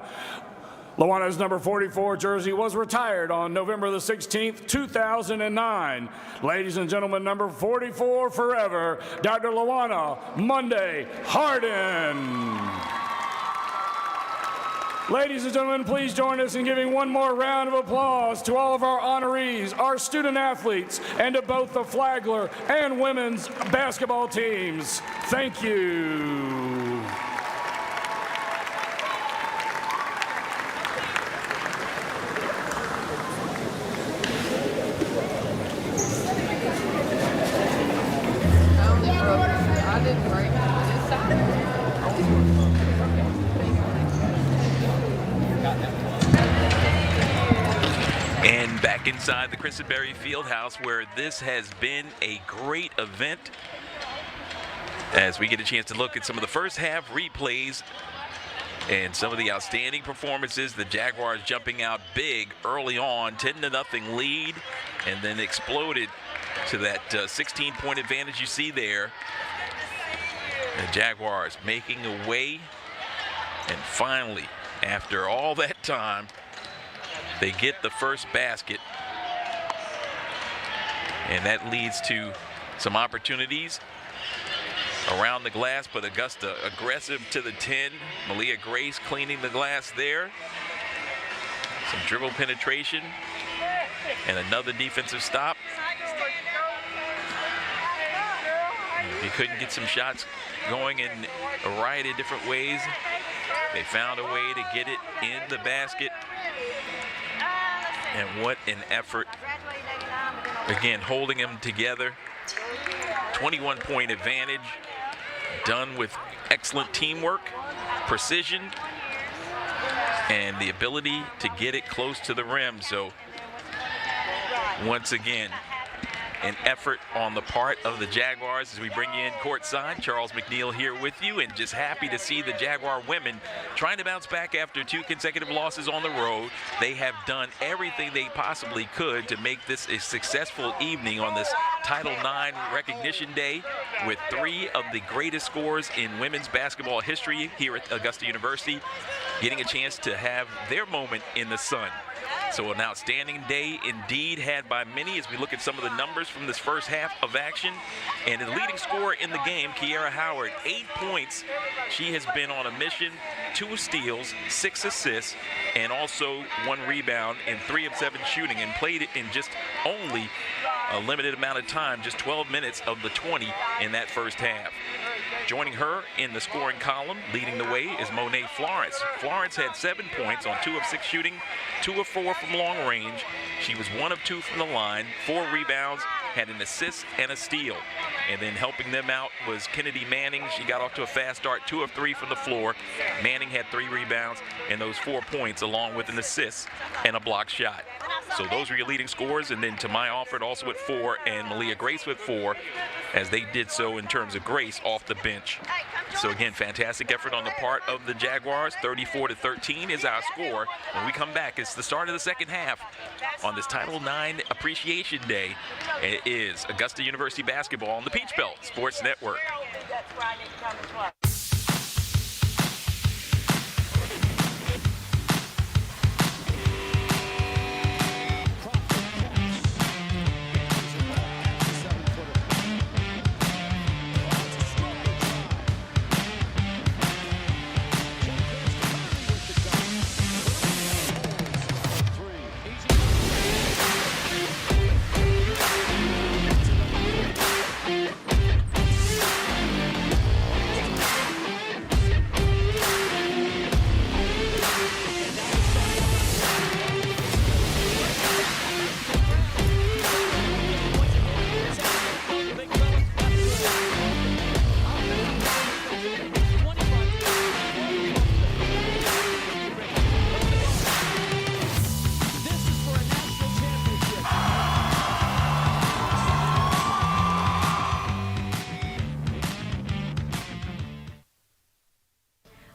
Lawana's number 44 jersey was retired on November the 16th, 2009. Ladies and gentlemen, number 44 forever, Dr. Lawana Monday Hardin. Ladies and gentlemen, please join us in giving one more round of applause to all of our honorees, our student athletes, and to both the Flagler and women's basketball teams. Thank you. And back inside the Christenberry Fieldhouse, where this has been a great event, as we get a chance to look at some of the first half replays and some of the outstanding performances. The Jaguars jumping out big early on, 10-0 lead, and then exploded to that 16-point advantage you see there. The Jaguars making a way, and finally, after all that time, they get the first basket, and that leads to some opportunities around the glass, but Augusta aggressive to the 10. Malia Grace cleaning the glass there. Some dribble penetration and another defensive stop. They couldn't get some shots going in a variety of different ways. They found a way to get it in the basket. And what an effort. Again, holding them together. 21-point advantage, done with excellent teamwork, precision, and the ability to get it close to the rim. So once again, an effort on the part of the Jaguars as we bring you in courtside. Charles McNeil here with you, and just happy to see the Jaguar women trying to bounce back after 2 consecutive losses on the road. They have done everything they possibly could to make this a successful evening on this Title IX Recognition Day, with 3 of the greatest scorers in women's basketball history here at Augusta University. getting a chance to have their moment in the sun. So an outstanding day indeed had by many as we look at some of the numbers from this first half of action. And the leading scorer in the game, Kiera Howard, 8 points. She has been on a mission, 2 steals, 6 assists, and also 1 rebound and 3 of 7 shooting, and played it in just only a limited amount of time, just 12 minutes of the 20 in that first half. Joining her in the scoring column, leading the way, is Monet Florence. Florence had 7 points on 2 of 6 shooting, 2 of 4 from long range. She was 1 of 2 from the line, 4 rebounds, had an assist and a steal. And then helping them out was Kennedy Manning. She got off to a fast start, 2 of 3 from the floor. Manning had 3 rebounds and those 4 points along with an assist and a block shot. So those were your leading scorers, and then Tamai Alford also at 4 and Malia Grace with 4, as they did so in terms of Grace off the bench. So again, fantastic effort on the part of the Jaguars. 34-13 is our score. When we come back, it's the start of the second half on this Title IX Appreciation Day. It is Augusta University basketball on the Peach Belt Sports Network.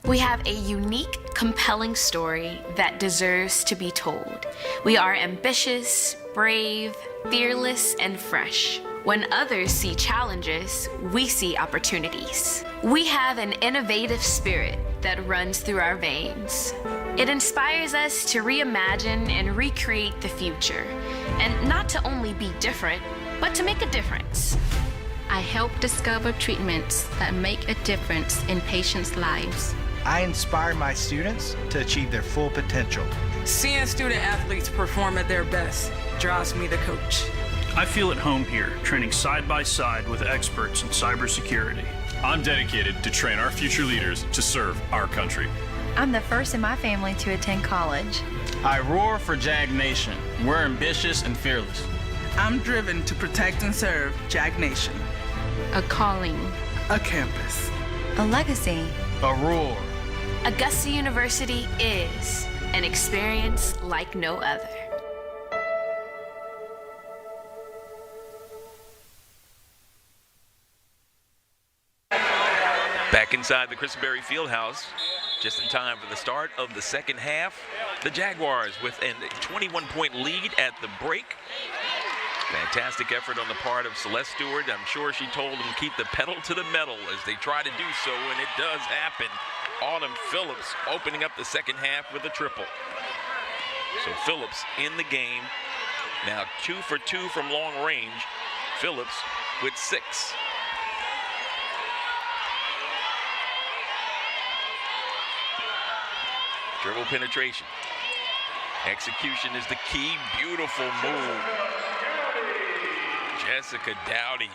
We have a unique, compelling story that deserves to be told. We are ambitious, brave, fearless, and fresh. When others see challenges, we see opportunities. We have an innovative spirit that runs through our veins. It inspires us to reimagine and recreate the future, and not to only be different, but to make a difference. I help discover treatments that make a difference in patients' lives. I inspire my students to achieve their full potential. Seeing student athletes perform at their best draws me to coach. I feel at home here, training side by side with experts in cybersecurity. I'm dedicated to train our future leaders to serve our country. I'm the first in my family to attend college. I roar for Jag Nation. We're ambitious and fearless. I'm driven to protect and serve Jag Nation. A calling. A campus. A legacy. A roar. Augusta University is an experience like no other. Back inside the Christenberry Fieldhouse, just in time for the start of the second half. The Jaguars with a 21-point lead at the break. Fantastic effort on the part of Celeste Stewart. I'm sure she told them to keep the pedal to the metal as they try to do so, and it does happen. Autumn Phillips opening up the second half with a triple. So Phillips in the game. Now 2 for 2 from long range. Phillips with 6. Dribble penetration. Execution is the key. Beautiful move. Jessica Dowdy.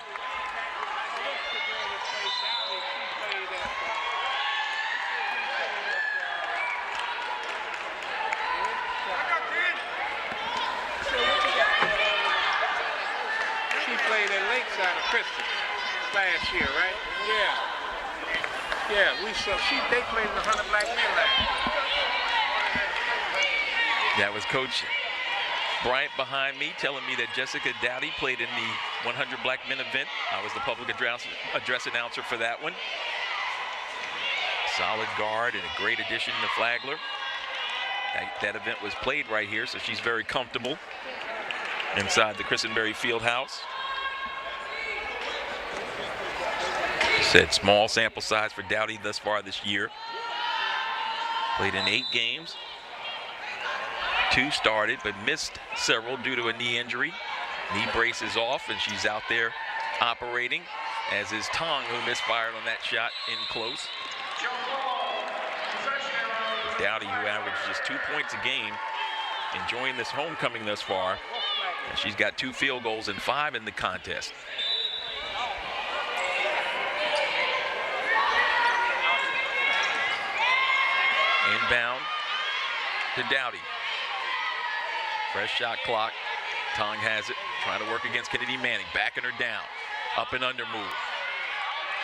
She played at Lakeside of Christian last year, right? Yeah. Yeah, they played in the 100 Black Men last year. That was Coach Bryant behind me telling me that Jessica Dowdy played in the 100 Black Men event. I was the public address announcer for that one. Solid guard and a great addition to Flagler. That event was played right here, so she's very comfortable inside the Christenberry Fieldhouse. Said small sample size for Dowdy thus far this year. Played in 8 games. 2 started, but missed several due to a knee injury. Knee brace is off, and she's out there operating, as is Tong, who misfired on that shot in close. Dowdy, who averaged just 2 points a game, enjoying this homecoming thus far. And she's got 2 field goals and 5 in the contest. Inbound to Dowdy. Fresh shot clock. Tong has it, trying to work against Kennedy Manning. Backing her down. Up and under move.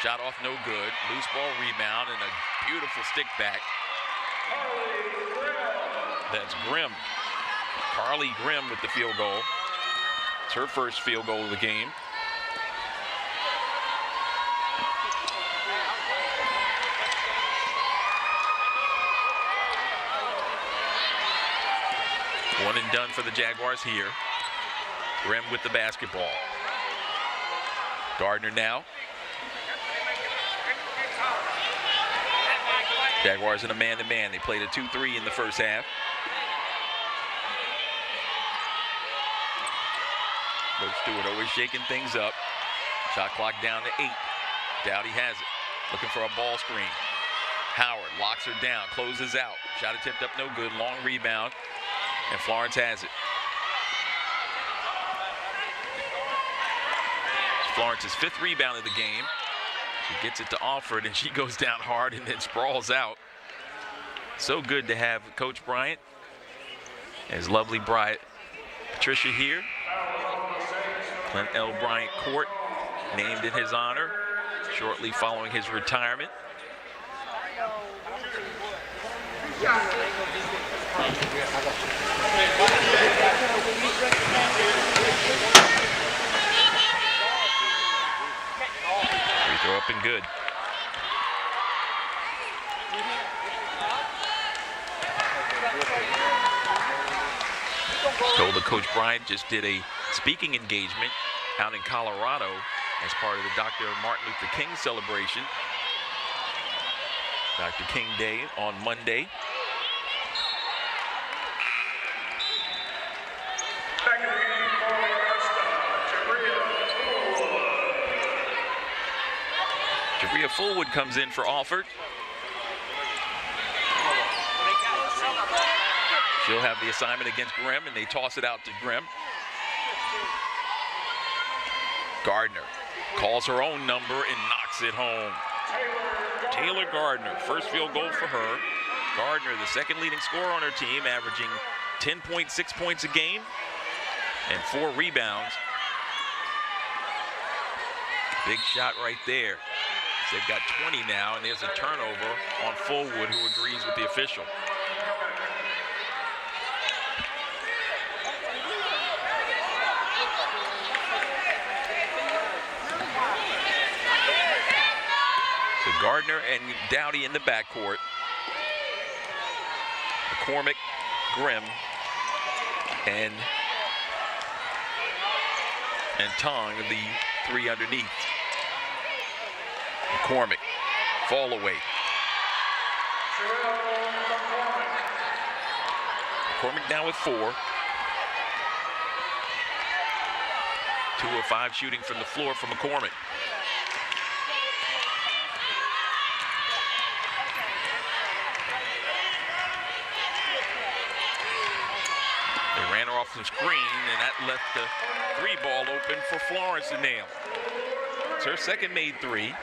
Shot off, no good. Loose ball rebound and a beautiful stick back. That's Grimm. Carly Grimm with the field goal. It's her first field goal of the game. One and done for the Jaguars here. Grimm with the basketball. Gardner now. Jaguars in a man-to-man. They played a 2-3 in the first half. Coach Stewart always shaking things up. Shot clock down to 8. Dowdy has it. Looking for a ball screen. Howard locks her down, closes out. Shot attempt up, no good. Long rebound. And Florence has it. It's Florence's 5th rebound of the game. She gets it to Alford, and she goes down hard and then sprawls out. So good to have Coach Bryant, his lovely bride Patricia here. Clint L. Bryant Court, named in his honor shortly following his retirement. Free throw up and good. Told that Coach Bryant just did a speaking engagement out in Colorado as part of the Dr. Martin Luther King celebration. Dr. King Day on Monday. Back in the game for Augusta, Jabria Fullwood comes in for Alford. She'll have the assignment against Grimm, and they toss it out to Grimm. Gardner calls her own number and knocks it home. Taylor Gardner, first field goal for her. Gardner, the second leading scorer on her team, averaging 10.6 points a game and 4 rebounds. Big shot right there. They've got 20 now, and there's a turnover on Fullwood, who agrees with the official. Gardner and Dowdy in the backcourt. McCormick, Grimm, and Tong, the 3 underneath. McCormick, fall away. McCormick down with 4. 2 of 5 shooting from the floor for McCormick. Ran her off the screen, and that left the 3 ball open for Florence to nail. It's her second made 3.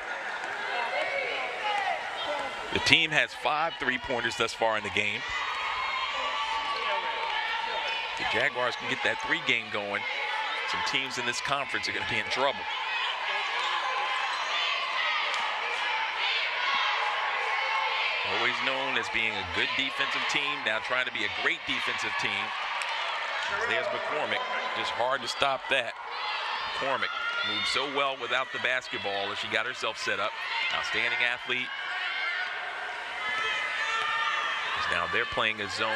The team has 5 3-pointers thus far in the game. The Jaguars can get that 3 game going. Some teams in this conference are going to be in trouble. Always known as being a good defensive team, now trying to be a great defensive team. There's McCormick, just hard to stop that. McCormick moved so well without the basketball as she got herself set up. Outstanding athlete. Now they're playing a zone,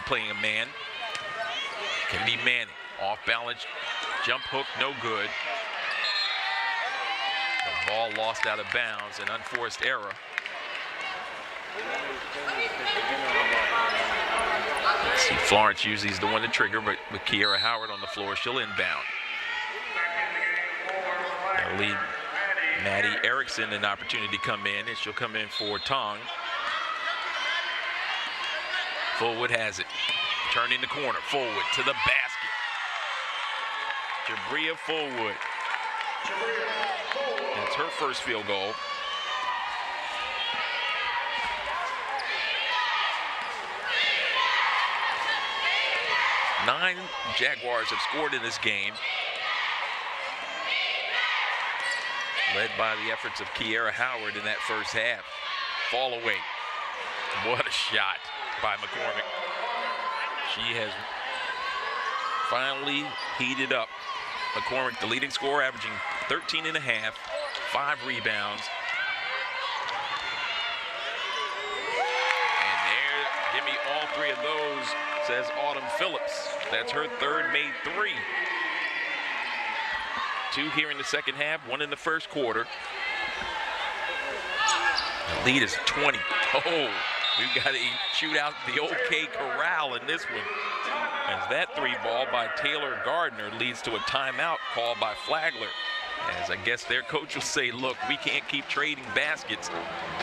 playing a man. Kennedy Manning, off balance, jump hook, no good. The ball lost out of bounds, an unforced error. See, Florence usually is the one to trigger, but with Kiera Howard on the floor, she'll inbound. That'll lead Maddie Erickson an opportunity to come in, and she'll come in for Tong. Fullwood has it. Turning the corner. Fullwood to the basket. Jabria Fullwood. That's her first field goal. Nine Jaguars have scored in this game, led by the efforts of Kiera Howard in that first half. Fall away. What a shot by McCormick. She has finally heated up. McCormick, the leading scorer, averaging 13 and a half, 5 rebounds. And there, give me all 3 of those, says Autumn Phillips. That's her third made 3. 2 here in the second half, 1 in the first quarter. The lead is 20. Oh, we've got to shoot out the OK Corral in this one. As that 3 ball by Taylor Gardner leads to a timeout called by Flagler. As I guess their coach will say, look, we can't keep trading baskets.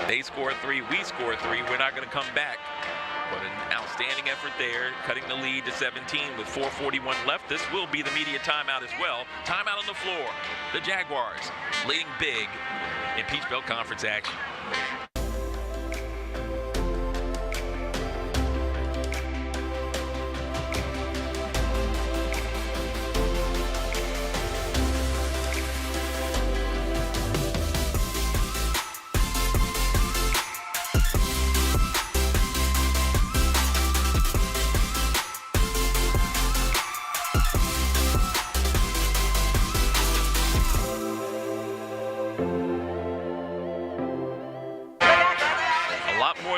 They score 3, we score 3, we're not going to come back. But an outstanding effort there, cutting the lead to 17 with 4:41 left. This will be the media timeout as well. Timeout on the floor. The Jaguars leading big in Peach Belt Conference action.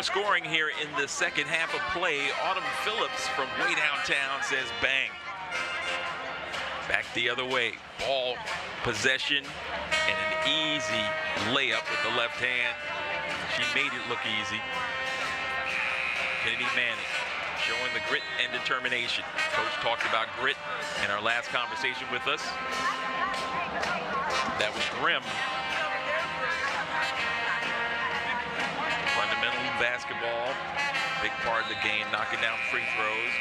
Scoring here in the second half of play. Autumn Phillips from way downtown says bang. Back the other way. Ball possession and an easy layup with the left hand. She made it look easy. Kennedy Manning showing the grit and determination. Coach talked about grit in our last conversation with us. That was grim. Basketball, big part of the game, knocking down free throws,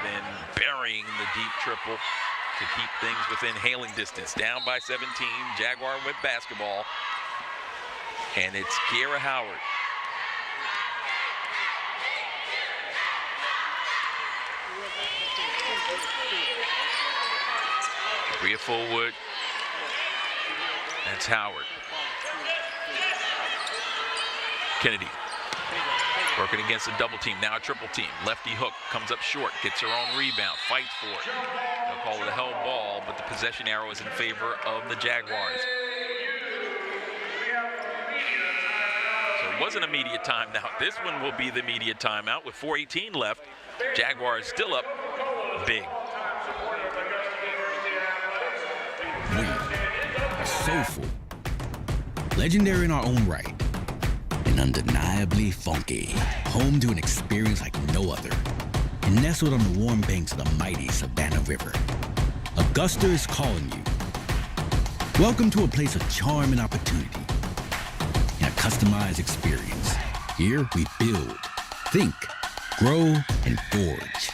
then burying the deep triple to keep things within hailing distance. Down by 17, Jaguar with basketball, and it's Kiera Howard. Bria Fullwood, that's Howard. Kennedy working against a double team, now a triple team. Lefty hook, comes up short, gets her own rebound, fights for it. They'll call it a held ball, but the possession arrow is in favor of the Jaguars. So it wasn't a media timeout. This one will be the media timeout with 4:18 left. Jaguars still up big. We're soulful, legendary in our own right, and undeniably funky, home to an experience like no other, and nestled on the warm banks of the mighty Savannah River. Augusta is calling you. Welcome to a place of charm and opportunity, and a customized experience. Here we build, think, grow, and forge.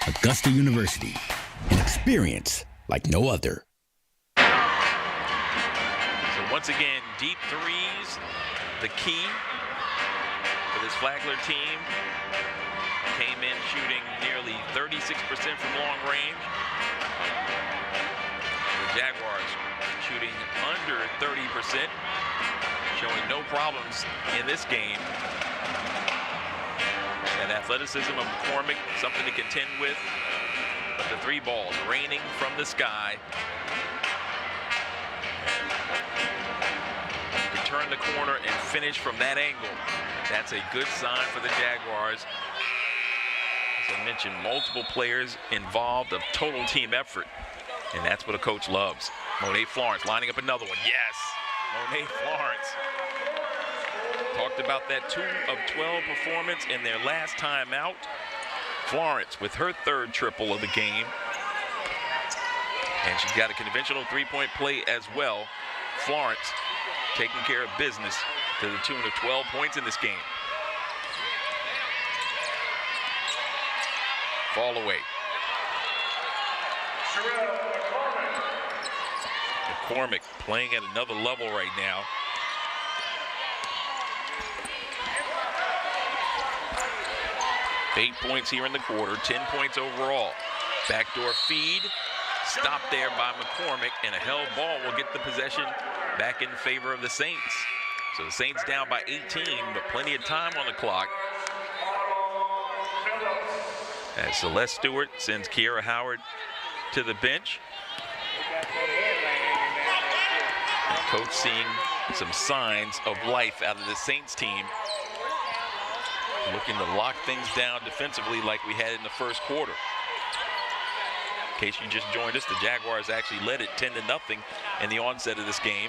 Augusta University, an experience like no other. So once again, deep threes, the key for this Flagler team. Came in shooting nearly 36% from long range. The Jaguars shooting under 30%, showing no problems in this game. And athleticism of McCormick, something to contend with. But the 3 balls raining from the sky. Turn the corner and finish from that angle. That's a good sign for the Jaguars. As I mentioned, multiple players involved, a total team effort, and that's what a coach loves. Monet Florence lining up another one. Yes, Monet Florence. Talked about that 2 of 12 performance in their last time out. Florence with her third triple of the game. And she's got a conventional three-point play as well. Florence taking care of business to the tune of 12 points in this game. Fall away. McCormick playing at another level right now. Eight points here in the quarter, 10 points overall. Backdoor feed, stopped there by McCormick, and a held ball will get the possession back in favor of the Saints. So the Saints down by 18, but plenty of time on the clock. As Celeste Stewart sends Kiera Howard to the bench. Coach seeing some signs of life out of the Saints team. Looking to lock things down defensively like we had in the first quarter. In case you just joined us, the Jaguars actually led it 10-0 in the onset of this game.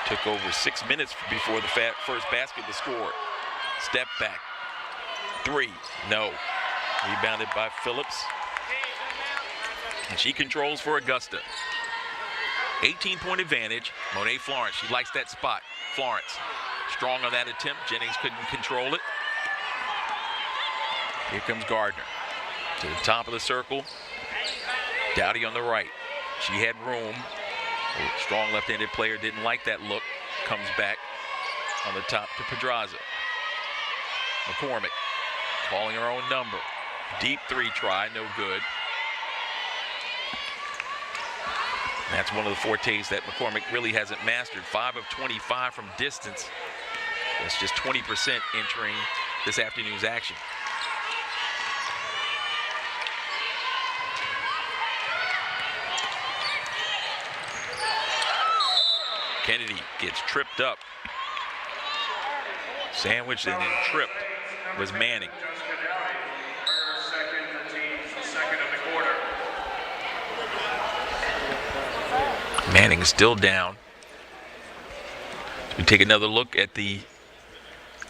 Took over 6 minutes before the first basket was scored. Step back. 3, no. Rebounded by Phillips. And she controls for Augusta. 18-point advantage. Monet Florence, she likes that spot. Florence, strong on that attempt. Jennings couldn't control it. Here comes Gardner. To the top of the circle. Dowdy on the right. She had room. A strong left-handed player didn't like that look. Comes back on the top to Pedraza. McCormick calling her own number. Deep three try, no good. That's one of the fortes that McCormick really hasn't mastered. 5 of 25 from distance. That's just 20% entering this afternoon's action. Kennedy gets tripped up. Sandwiched and then tripped was Manning. Manning is still down. We take another look at the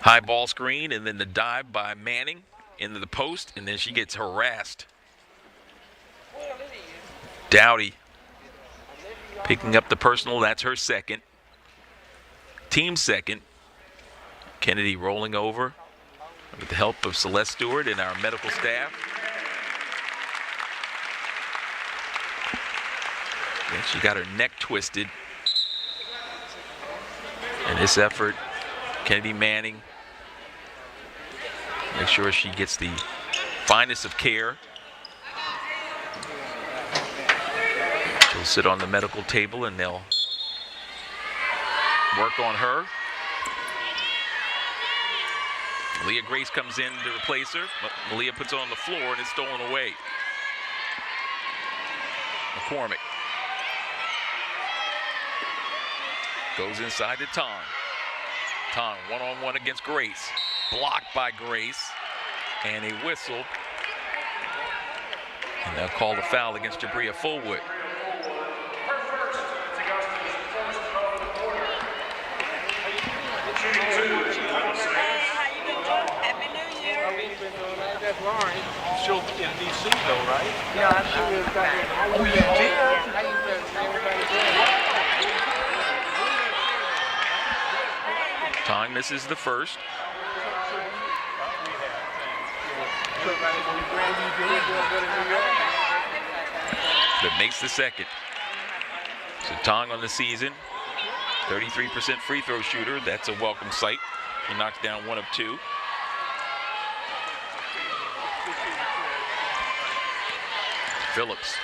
high ball screen and then the dive by Manning into the post, and then she gets harassed. Dowdy picking up the personal. That's her second. Team second. Kennedy rolling over with the help of Celeste Stewart and our medical staff. And she got her neck twisted. In this effort, Kennedy Manning make sure she gets the finest of care. She'll sit on the medical table and they'll work on her. Leah Grace comes in to replace her, but Malia puts it on the floor and it's stolen away. McCormick goes inside to Tong. Tong one-on-one against Grace. Blocked by Grace. And a whistle. And they'll call the foul against Jabria Fullwood. Still in DC though, right? Yeah, I'm sure it's back. Oh, you did? Tong misses the first. But makes the second. So Tong on the season, 33% free throw shooter. That's a welcome sight. He knocks down 1 of 2. Phillips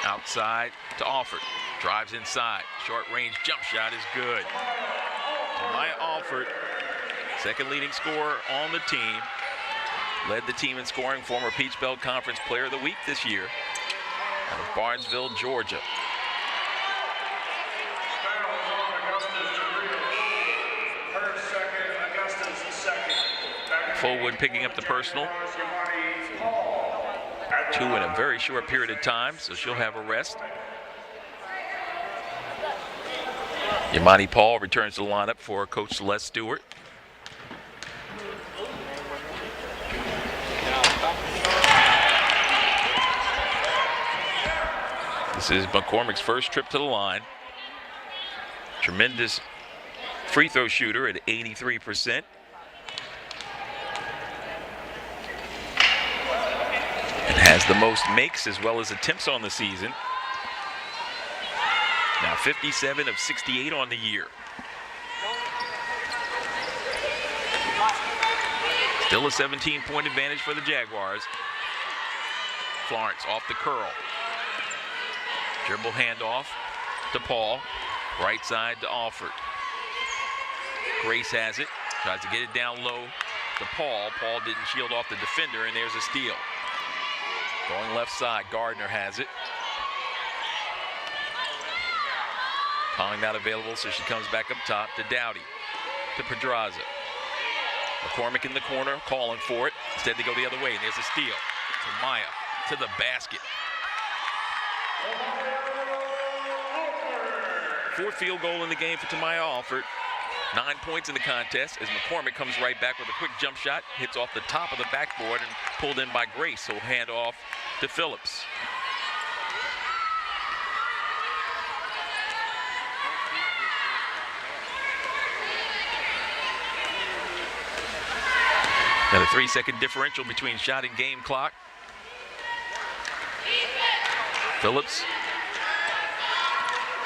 outside to Alford. Drives inside. Short range jump shot is good. Tamaya Alford, second leading scorer on the team. Led the team in scoring, former Peach Belt Conference Player of the Week this year out of Barnesville, Georgia. Fullwood picking up the personal. 2 in a very short period of time, so she'll have a rest. Yamani Paul returns to the lineup for Coach Celeste Stewart. This is McCormick's first trip to the line. Tremendous free throw shooter at 83%. And has the most makes as well as attempts on the season. Now 57 of 68 on the year. Still a 17-point advantage for the Jaguars. Florence off the curl. Dribble handoff to Paul. Right side to Alford. Grace has it. Tries to get it down low to Paul. Paul didn't shield off the defender, and there's a steal. Going left side, Gardner has it. Pong not available, so she comes back up top to Dowdy. To Pedraza. McCormick in the corner, calling for it. Instead they go the other way, and there's a steal. To Maya, to the basket. Fourth field goal in the game for Tamaya Alford. 9 points in the contest as McCormick comes right back with a quick jump shot, hits off the top of the backboard and pulled in by Grace, so hand off to Phillips. Got a 3-second differential between shot and game clock. Phillips.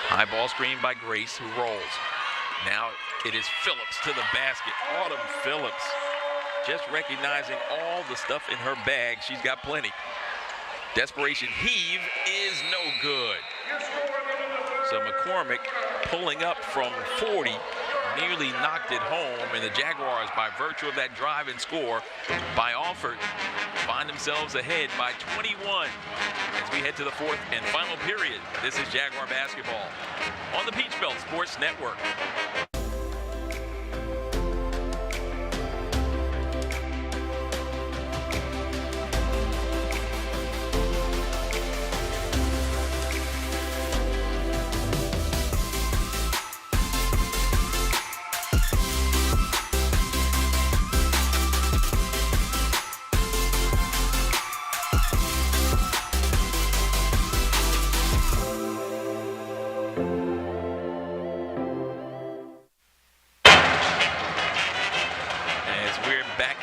High ball screen by Grace, who rolls. Now it is Phillips to the basket. Autumn Phillips just recognizing all the stuff in her bag. She's got plenty. Desperation heave is no good. So McCormick pulling up from 40, nearly knocked it home, and the Jaguars, by virtue of that drive and score by Alford, find themselves ahead by 21 as we head to the fourth and final period. This is Jaguar basketball on the Peach Belt Sports Network.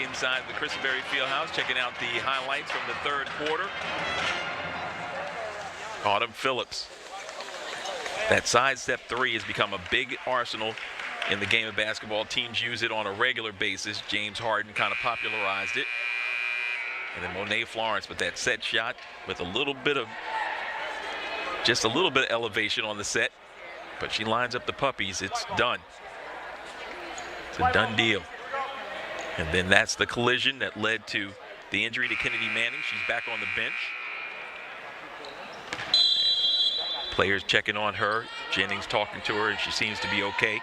Inside the Christenberry Fieldhouse, checking out the highlights from the third quarter. Autumn Phillips. That sidestep three has become a big arsenal in the game of basketball. Teams use it on a regular basis. James Harden kind of popularized it. And then Monet Florence with that set shot with just a little bit of elevation on the set. But she lines up the puppies. It's done. It's a done deal. And then that's the collision that led to the injury to Kennedy Manning. She's back on the bench. Players checking on her. Jennings talking to her, and she seems to be okay.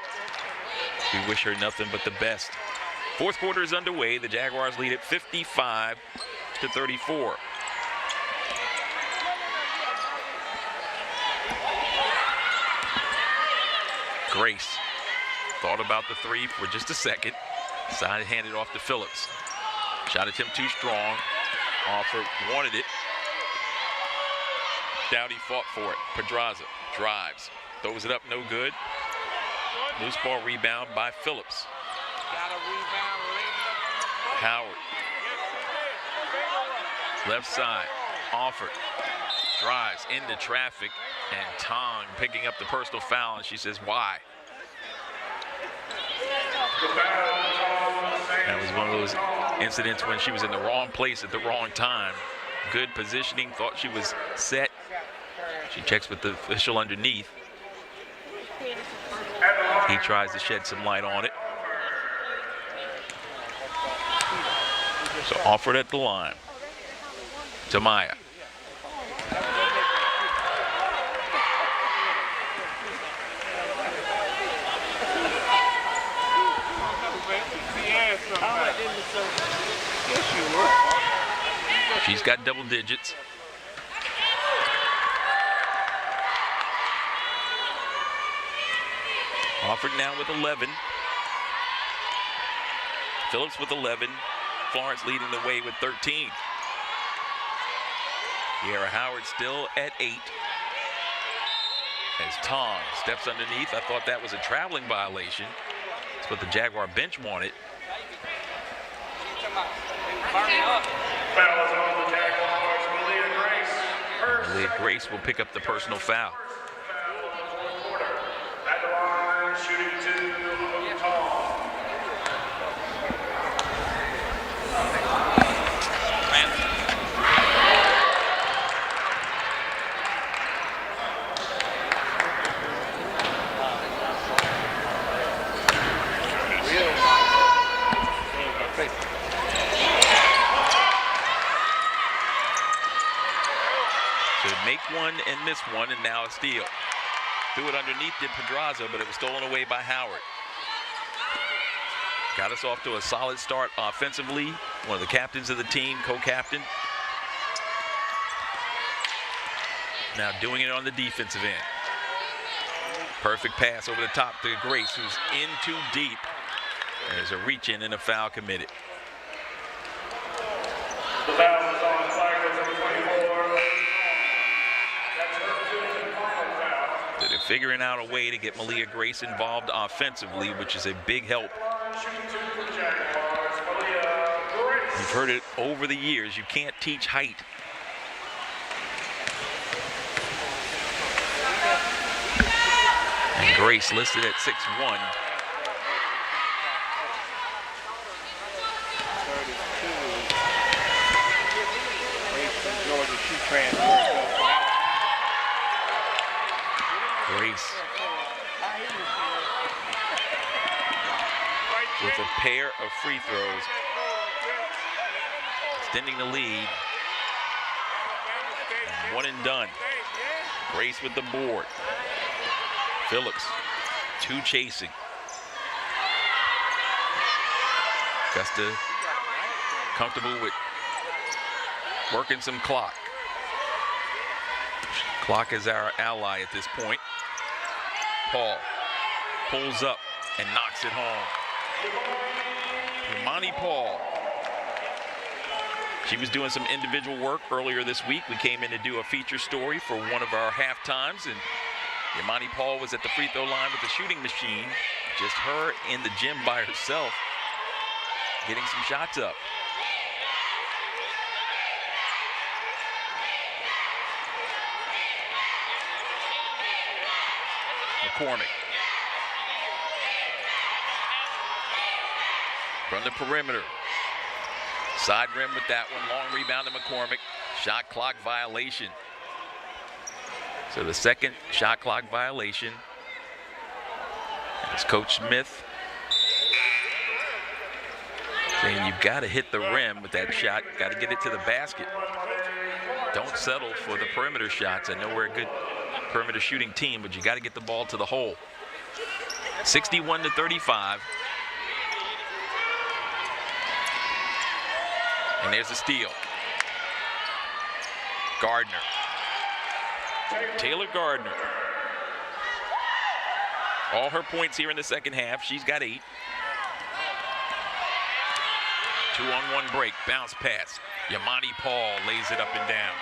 We wish her nothing but the best. Fourth quarter is underway. The Jaguars lead at 55-34. Grace thought about the three for just a second. Side handed off to Phillips. Shot attempt too strong. Alford wanted it. Dowdy fought for it. Pedraza drives. Throws it up, no good. Loose ball rebound by Phillips. Howard. Left side. Alford drives into traffic. And Tong picking up the personal foul, and she says, why? That was one of those incidents when she was in the wrong place at the wrong time. Good positioning, thought she was set. She checks with the official underneath. He tries to shed some light on it. So Alford at the line. To Maya. She's got double digits. Crawford now with 11. Phillips with 11. Florence leading the way with 13. Kiara Howard still at 8. As Tong steps underneath, I thought that was a traveling violation. That's what the Jaguar bench wanted. Foul is on the Jaguars. Malia Grace. Malia Grace will pick up the personal foul. At the line, shooting 2, Tong. Make one and miss one, and now a steal. Threw it underneath did Pedraza, but it was stolen away by Howard. Got us off to a solid start offensively. One of the captains of the team, co-captain. Now doing it on the defensive end. Perfect pass over the top to Grace, who's in too deep. There's a reach in and a foul committed. The foul is on Flagler, number 24. That's her 2nd foul. They're figuring out a way to get Malia Grace involved offensively, which is a big help. You've heard it over the years. You can't teach height. And Grace listed at 6'1". Grace with a pair of free throws, extending the lead. And one and done. Grace with the board. Phillips, 2 chasing. Augusta comfortable with working some clock. Clock is our ally at this point. Paul pulls up and knocks it home. Imani Paul. She was doing some individual work earlier this week. We came in to do a feature story for one of our half times, and Imani Paul was at the free throw line with the shooting machine. Just her in the gym by herself, getting some shots up. McCormick. From the perimeter. Side rim with that one. Long rebound to McCormick. Shot clock violation. So the second shot clock violation. It's Coach Smith saying you've got to hit the rim with that shot. Got to get it to the basket. Don't settle for the perimeter shots. I know we're a good perimeter shooting team, but you got to get the ball to the hole. 61-35. And there's a steal. Gardner. Taylor Gardner. All her points here in the second half. She's got 8. 2-on-1 break. Bounce pass. Imani Paul lays it up and down.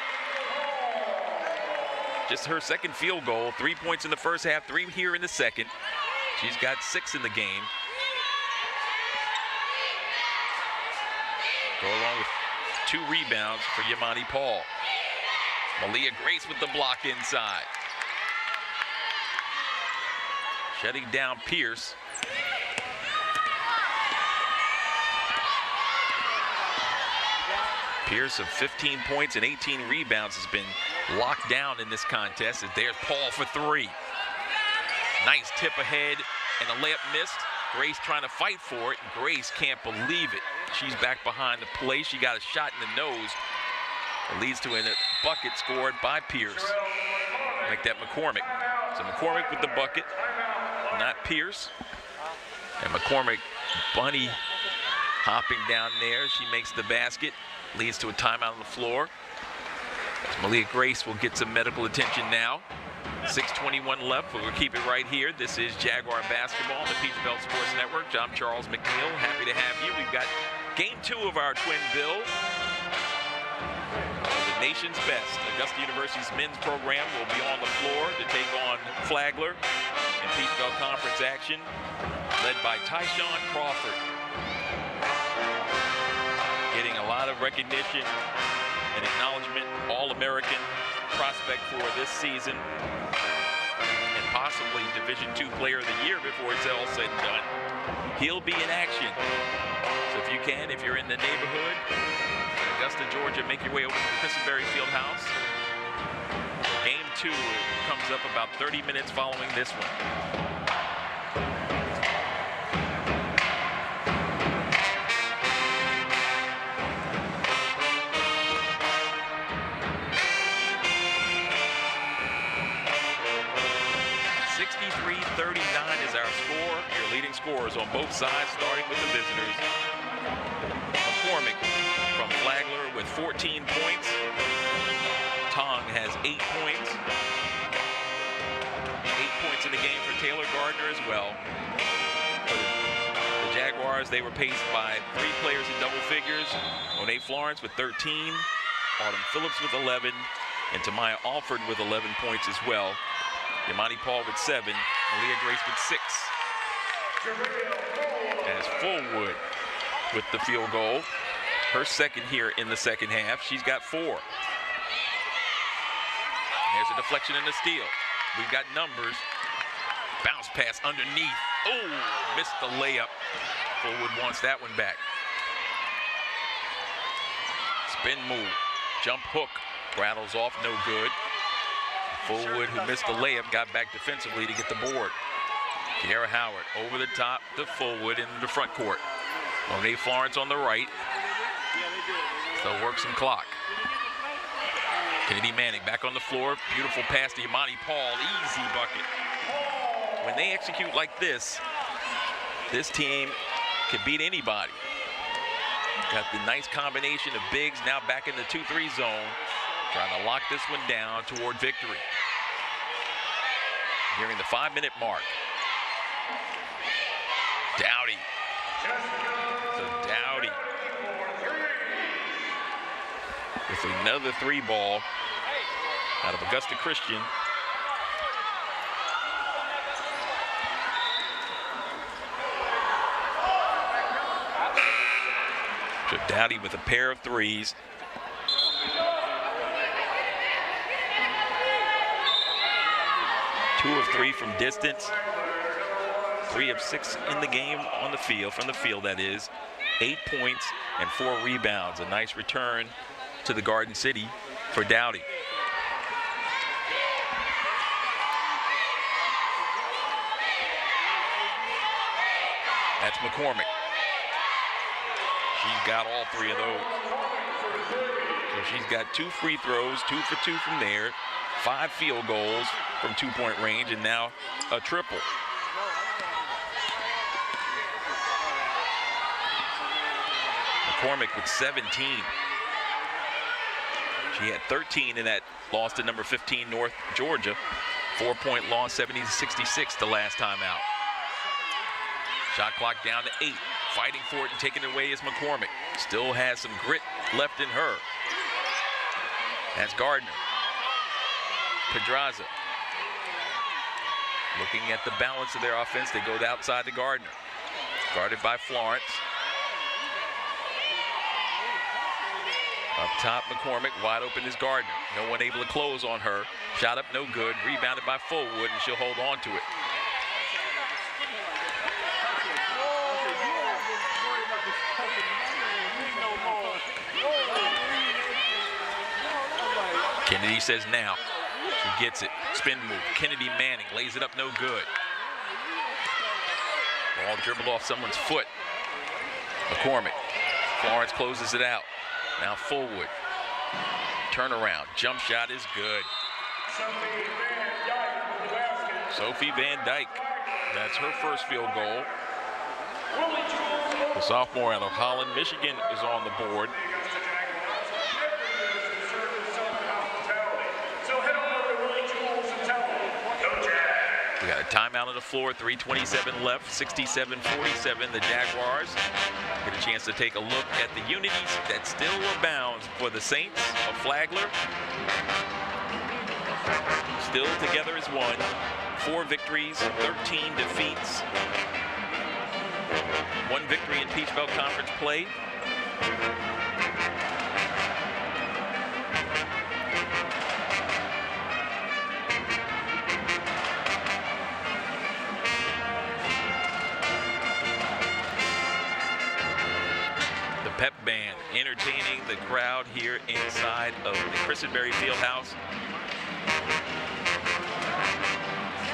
Just her second field goal. 3 points in the first half, 3 here in the second. She's got 6 in the game. Go along with 2 rebounds for Imani Paul. Malia Grace with the block inside. Shutting down Pierce. Pierce of 15 points and 18 rebounds has been locked down in this contest. And there's Paul for 3. Nice tip ahead and a layup missed. Grace trying to fight for it. Grace can't believe it. She's back behind the play. She got a shot in the nose. It leads to a bucket scored by Pierce. Make that McCormick. So McCormick with the bucket, not Pierce. And McCormick bunny hopping down there. She makes the basket. Leads to a timeout on the floor. As Malia Grace will get some medical attention now. 6:21 left. We'll keep it right here. This is Jaguar basketball on the Peach Belt Sports Network. I'm Charles McNeil. Happy to have you. We've got game 2 of our twin bill. The nation's best. Augusta University's men's program will be on the floor to take on Flagler in Peach Belt Conference action, led by Tyshawn Crawford. Getting a lot of recognition and acknowledgement, All-American prospect for this season, and possibly Division II Player of the Year before it's all said and done. He'll be in action. So if you can, if you're in the neighborhood, Augusta, Georgia, make your way over to the Christenberry Fieldhouse. Game 2 comes up about 30 minutes following this one. Is our score. Your leading scorers on both sides, starting with the visitors. McCormick from Flagler with 14 points. Tong has 8 points. 8 points in the game for Taylor Gardner as well. For the Jaguars, they were paced by 3 players in double figures. Monet Florence with 13, Autumn Phillips with 11, and Tamaya Alford with 11 points as well. Yamani Paul with 7, Malia Grace with 6. As Fullwood with the field goal, her second here in the second half. She's got 4. And there's a deflection and a steal. We've got numbers. Bounce pass underneath. Oh, missed the layup. Fullwood wants that one back. Spin move, jump hook, rattles off, no good. Fullwood, who missed the layup, got back defensively to get the board. Kiara Howard over the top to Fullwood in the front court. Monet Florence on the right. They'll work some clock. Kennedy Manning back on the floor. Beautiful pass to Yamani Paul. Easy bucket. When they execute like this, this team can beat anybody. Got the nice combination of bigs now back in the 2-3 zone. Trying to lock this one down toward victory. Nearing the 5-minute mark. Dowdy. So Dowdy with another 3 ball out of Augusta Christian. So Dowdy with a pair of 3s. 2 of 3 from distance, 3 of 6 in the game on the field, from the field that is. 8 points and 4 rebounds. A nice return to the Garden City for Dowdy. That's McCormick. She's got all 3 of those. So she's got 2 free throws, 2 for 2 from there, 5 field goals from 2-point range, and now a triple. McCormick with 17. She had 13 in that loss to number 15 North Georgia. 4-point loss, 70-66 the last time out. Shot clock down to 8. Fighting for it and taking it away is McCormick. Still has some grit left in her. That's Gardner. Pedraza. Looking at the balance of their offense, they go outside to Gardner. Guarded by Florence. Up top, McCormick, wide open is Gardner. No one able to close on her. Shot up, no good. Rebounded by Fullwood, and she'll hold on to it. Kennedy says now. She gets it. Spin move. Kennedy Manning lays it up, no good. Ball dribbled off someone's foot. McCormick. Florence closes it out. Now Fullwood. Turnaround. Jump shot is good. Sophie Van Dyke. That's her first field goal. The sophomore out of Holland, Michigan is on the board. Timeout on the floor, 3:27 left, 67-47. The Jaguars get a chance to take a look at the unities that still abounds for the Saints of Flagler. Still together as one. 4 victories, 13 defeats. 1 victory in Peach Belt Conference play. Pep band entertaining the crowd here inside of the Christenberry Fieldhouse.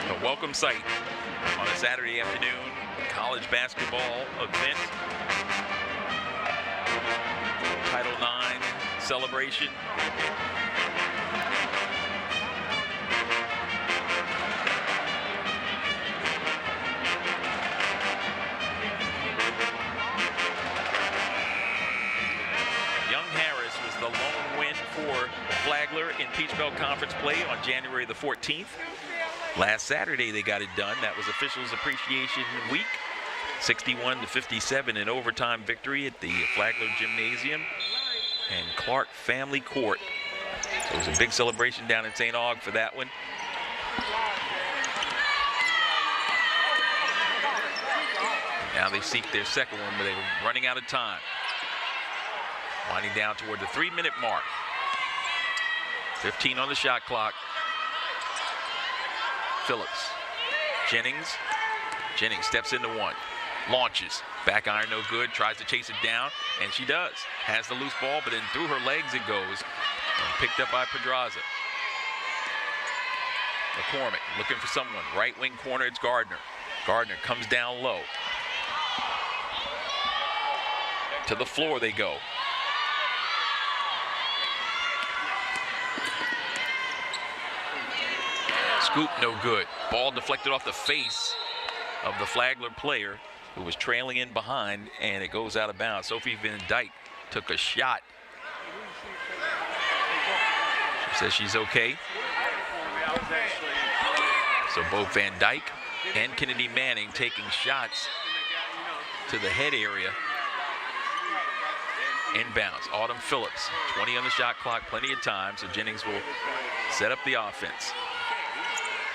A welcome sight on a Saturday afternoon college basketball event. Title IX celebration. The lone win for Flagler in Peach Belt Conference play on January the 14th. Last Saturday they got it done. That was Officials Appreciation Week. 61-57 in overtime victory at the Flagler Gymnasium and Clark Family Court. So it was a big celebration down in St. Aug for that one. Now they seek their second one, but they were running out of time. Winding down toward the 3-minute mark. 15 on the shot clock. Phillips. Jennings steps into one. Launches. Back iron no good. Tries to chase it down. And she does. Has the loose ball, but then through her legs it goes. And picked up by Pedraza. McCormick looking for someone. Right wing corner, it's Gardner. Gardner comes down low. To the floor they go. Scoop no good. Ball deflected off the face of the Flagler player who was trailing in behind, and it goes out of bounds. Sophie Van Dyke took a shot. She says she's okay. So both Van Dyke and Kennedy Manning taking shots to the head area. Inbounds. Autumn Phillips, 20 on the shot clock, plenty of time, so Jennings will set up the offense.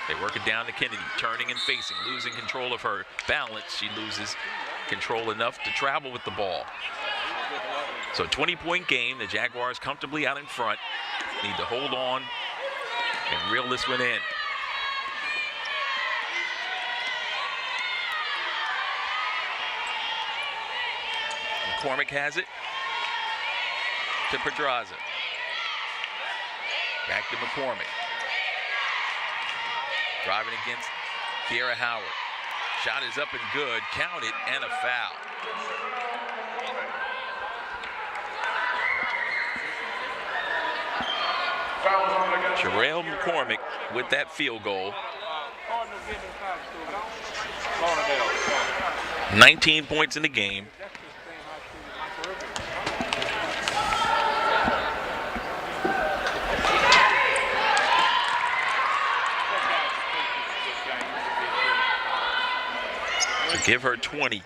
They work it down to Kennedy, turning and facing, losing control of her balance. She loses control enough to travel with the ball. So a 20-point game. The Jaguars comfortably out in front. Need to hold on and reel this one in. McCormick has it to Pedraza. Back to McCormick. Driving against Kiera Howard. Shot is up and good. Count it, and a foul. Sherelle McCormick with that field goal. 19 points in the game. To give her 20.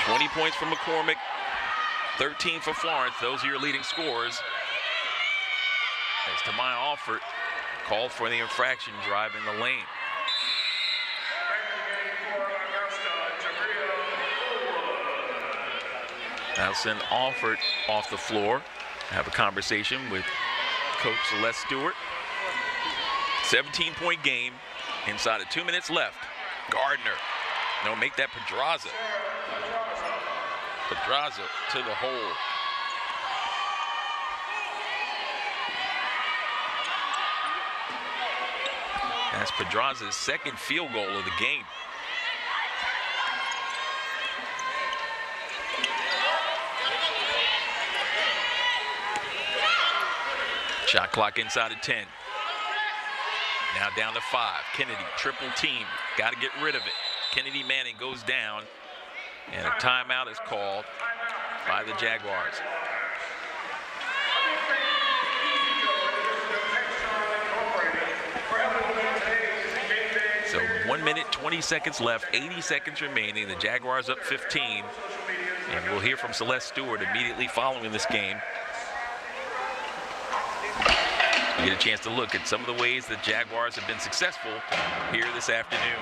20 points for McCormick, 13 for Florence. Those are your leading scorers. As Tamaya Alford called for the infraction, driving the lane. I'll send Alford off the floor. Have a conversation with Coach Celeste Stewart. 17-point game. Inside of 2 minutes left. Gardner. No, make that Pedraza. Pedraza to the hole. That's Pedraza's second field goal of the game. Shot clock inside of 10. Now down to 5. Kennedy, triple team. Got to get rid of it. Kennedy Manning goes down, and a timeout is called by the Jaguars. So 1 minute, 20 seconds left, 80 seconds remaining. The Jaguars up 15. And we'll hear from Celeste Stewart immediately following this game. You get a chance to look at some of the ways the Jaguars have been successful here this afternoon.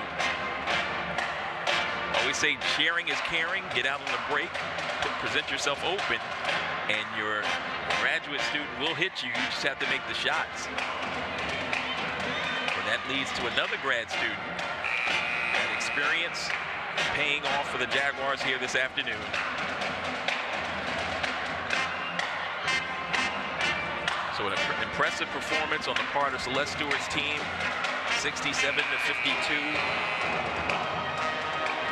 Always say sharing is caring. Get out on the break, present yourself open, and your graduate student will hit you. You just have to make the shots. And that leads to another grad student. That experience paying off for the Jaguars here this afternoon. So an impressive performance on the part of Celeste Stewart's team, 67-52.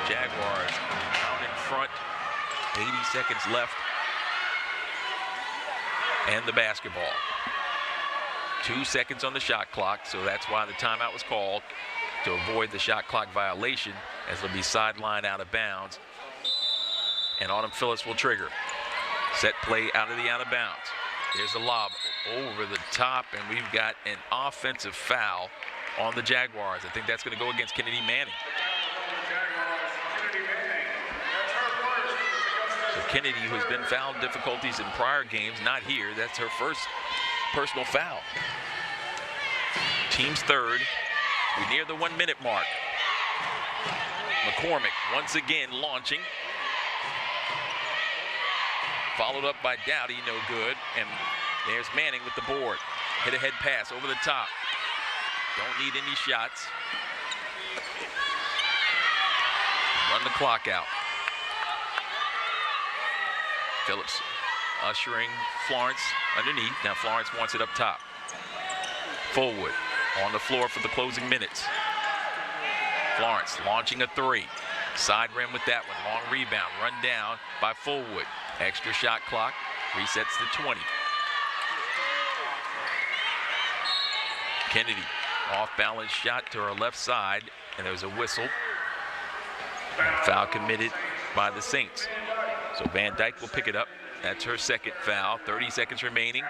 Jaguars out in front, 80 seconds left, and the basketball. 2 seconds on the shot clock, so that's why the timeout was called, to avoid the shot clock violation, as it'll be sidelined out of bounds. And Autumn Phillips will trigger. Set play out of bounds. There's a lob over the top, and we've got an offensive foul on the Jaguars. I think that's going to go against Kennedy Manning. So Kennedy, who's been foul difficulties in prior games, not here. That's her first personal foul. Team's third. We're near the 1 minute mark. McCormick once again launching. Followed up by Dowdy, no good. And there's Manning with the board. Hit a head pass over the top. Don't need any shots. Run the clock out. Phillips ushering Florence underneath. Now Florence wants it up top. Fullwood on the floor for the closing minutes. Florence launching a three. Side rim with that one. Long rebound. Run down by Fullwood. Extra shot clock. Resets to 20. Kennedy. Off-balance shot to her left side. And there's a whistle. Foul committed by the Saints. So Van Dyke will pick it up. That's her second foul. 30 seconds remaining.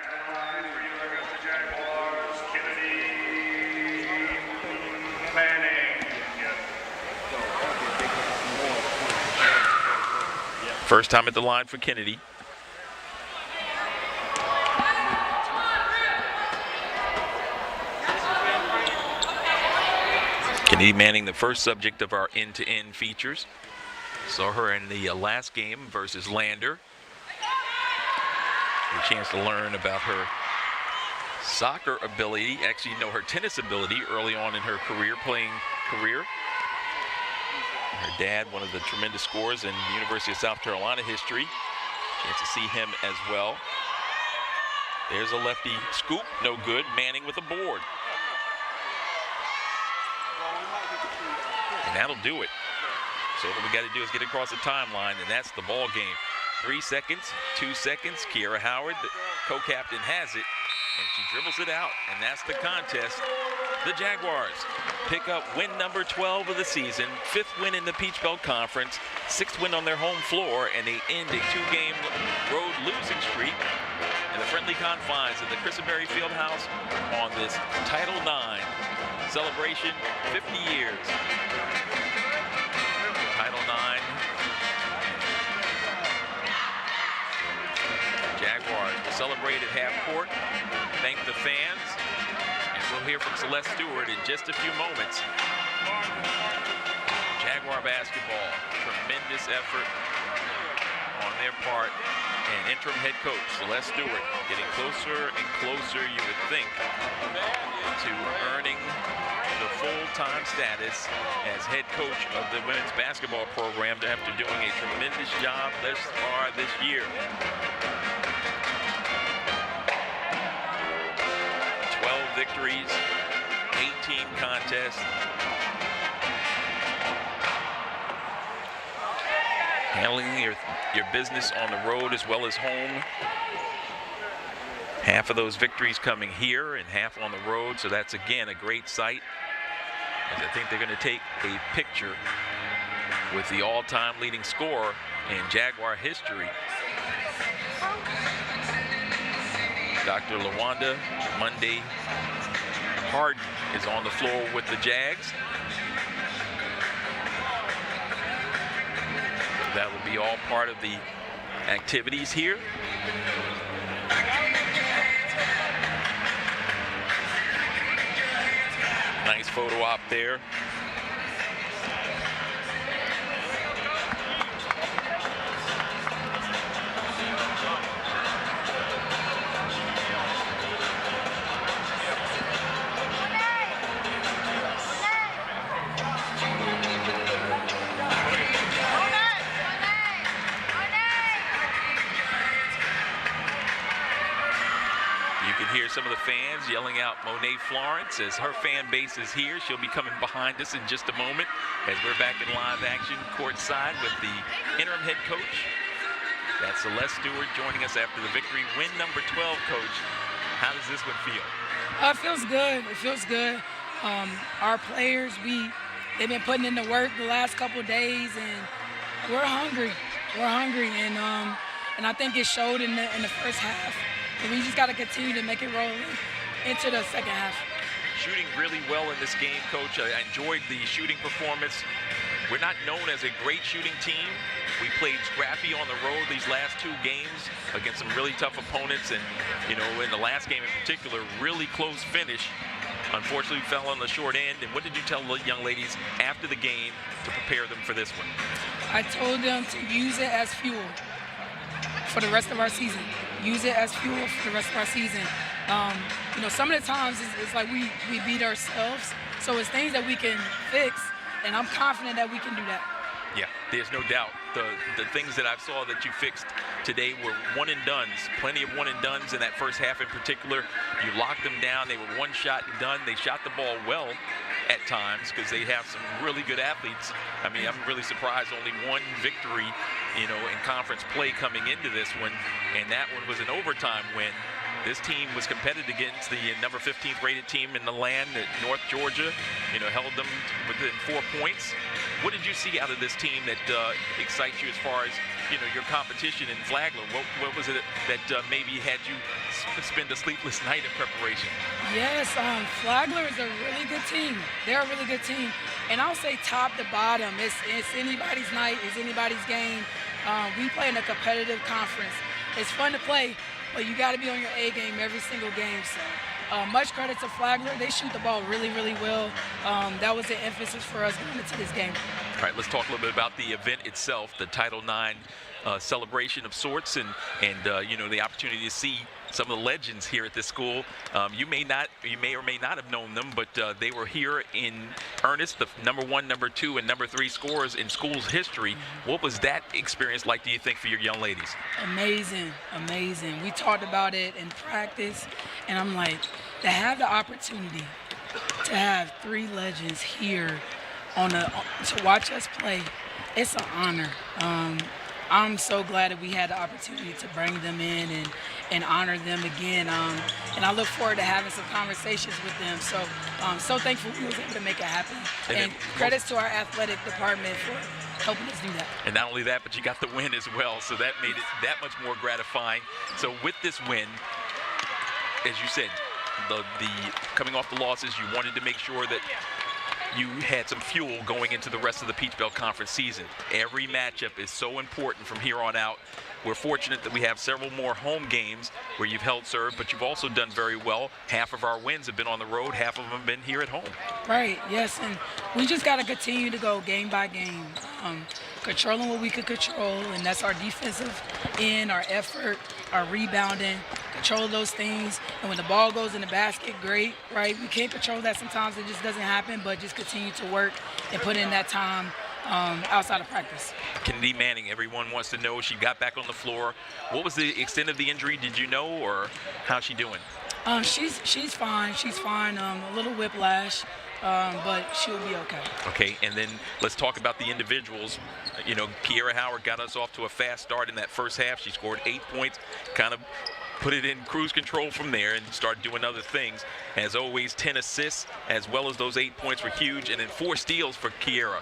First time at the line for Kennedy. Kennedy Manning, the first subject of our end-to-end features. Saw her in the last game versus Lander. A chance to learn about her soccer ability, actually know her tennis ability early on in her playing career. Her dad, one of the tremendous scorers in the University of South Carolina history. Chance to see him as well. There's a lefty scoop, no good. Manning with a board. And that'll do it. So what we got to do is get across the timeline, and that's the ball game. 3 seconds, 2 seconds. Kiera Howard, the co-captain, has it, and she dribbles it out, and that's the contest. The Jaguars pick up win number 12 of the season, 5th win in the Peach Belt Conference, 6th win on their home floor, and they end a 2-game road losing streak in the friendly confines of the Christenberry Fieldhouse on this Title IX celebration, 50 years. Title IX. Jaguars will celebrate at half court, thank the fans, and we'll hear from Celeste Stewart in just a few moments. Jaguar basketball, tremendous effort on their part, and interim head coach Celeste Stewart getting closer and closer, you would think, to earning the full-time status as head coach of the women's basketball program after doing a tremendous job thus far this year. 12 victories, 18 contests. Handling your business on the road as well as home. Half of those victories coming here and half on the road, so that's again a great sight. And I think they're going to take a picture with the all-time leading scorer in Jaguar history. Dr. LaWanda Monday Harden is on the floor with the Jags. that will be all part of the activities here. Nice photo op there. Hear some of the fans yelling out Monet Florence as her fan base is here. She'll be coming behind us in just a moment as we're back in live action courtside with the interim head coach. That's Celeste Stewart joining us after the victory. Win number 12, Coach. How does this one feel? It feels good. It feels good. Our players, they've been putting in the work the last couple of days, and we're hungry. We're hungry, and I think it showed in the first half. We just got to continue to make it roll into the second half. Shooting really well in this game, Coach. I enjoyed the shooting performance. We're not known as a great shooting team. We played scrappy on the road these last 2 games against some really tough opponents. And, you know, in the last game in particular, really close finish. Unfortunately, we fell on the short end. And what did you tell the young ladies after the game to prepare them for this one? I told them to use it as fuel for the rest of our season. Use it as fuel for the rest of our season. You know, some of the times it's like we beat ourselves. So it's things that we can fix, and I'm confident that we can do that. Yeah, there's no doubt. The things that I saw that you fixed today were one-and-dones. Plenty of one-and-dones in that first half in particular. You locked them down. They were one shot and done. They shot the ball well at times because they have some really good athletes. I mean, I'm really surprised only one victory, you know, in conference play coming into this one, and that one was an overtime win. This team was competitive against the number 15th rated team in the land at North Georgia, you know, held them within 4 points. What did you see out of this team that excites you as far as, you know, your competition in Flagler? What was it that maybe had you spend a sleepless night in preparation? Yes, Flagler is a really good team. They're a really good team. And I'll say top to bottom, it's anybody's night, it's anybody's game. We play in a competitive conference. It's fun to play, but you got to be on your A game every single game. So much credit to Flagler. They shoot the ball really, really well. That was the emphasis for us going into this game. All right, let's talk a little bit about the event itself, the Title IX celebration of sorts, and you know, the opportunity to see some of the legends here at this school. You may or may not have known them, but they were here in earnest, the number 1, number 2, and number 3 scorers in school's history. What was that experience like, do you think, for your young ladies? Amazing, amazing. We talked about it in practice, and I'm like, to have the opportunity to have 3 legends here to watch us play, it's an honor. I'm so glad that we had the opportunity to bring them in and honor them again. And I look forward to having some conversations with them. So I'm so thankful we was able to make it happen. And credits to our athletic department for helping us do that. And not only that, but you got the win as well. So that made it that much more gratifying. So with this win, as you said, the coming off the losses, you wanted to make sure that you had some fuel going into the rest of the Peach Belt Conference season. Every matchup is so important from here on out. We're fortunate that we have several more home games where you've held serve, but you've also done very well. Half of our wins have been on the road, half of them have been here at home. Right, yes, and we just got to continue to go game by game, controlling what we could control, and that's our defensive end, our effort, our rebounding, control those things. And when the ball goes in the basket, great, right? We can't control that sometimes. It just doesn't happen, but just continue to work and put in that time outside of practice. Kennedy Manning, everyone wants to know. She got back on the floor. What was the extent of the injury? Did you know, or how's she doing? She's fine. She's fine. A little whiplash, but she'll be okay. Okay, and then let's talk about the individuals. You know, Kiera Howard got us off to a fast start in that first half. She scored 8 points, kind of put it in cruise control from there and start doing other things. As always, 10 assists as well as those 8 points were huge, and then 4 steals for Kiera.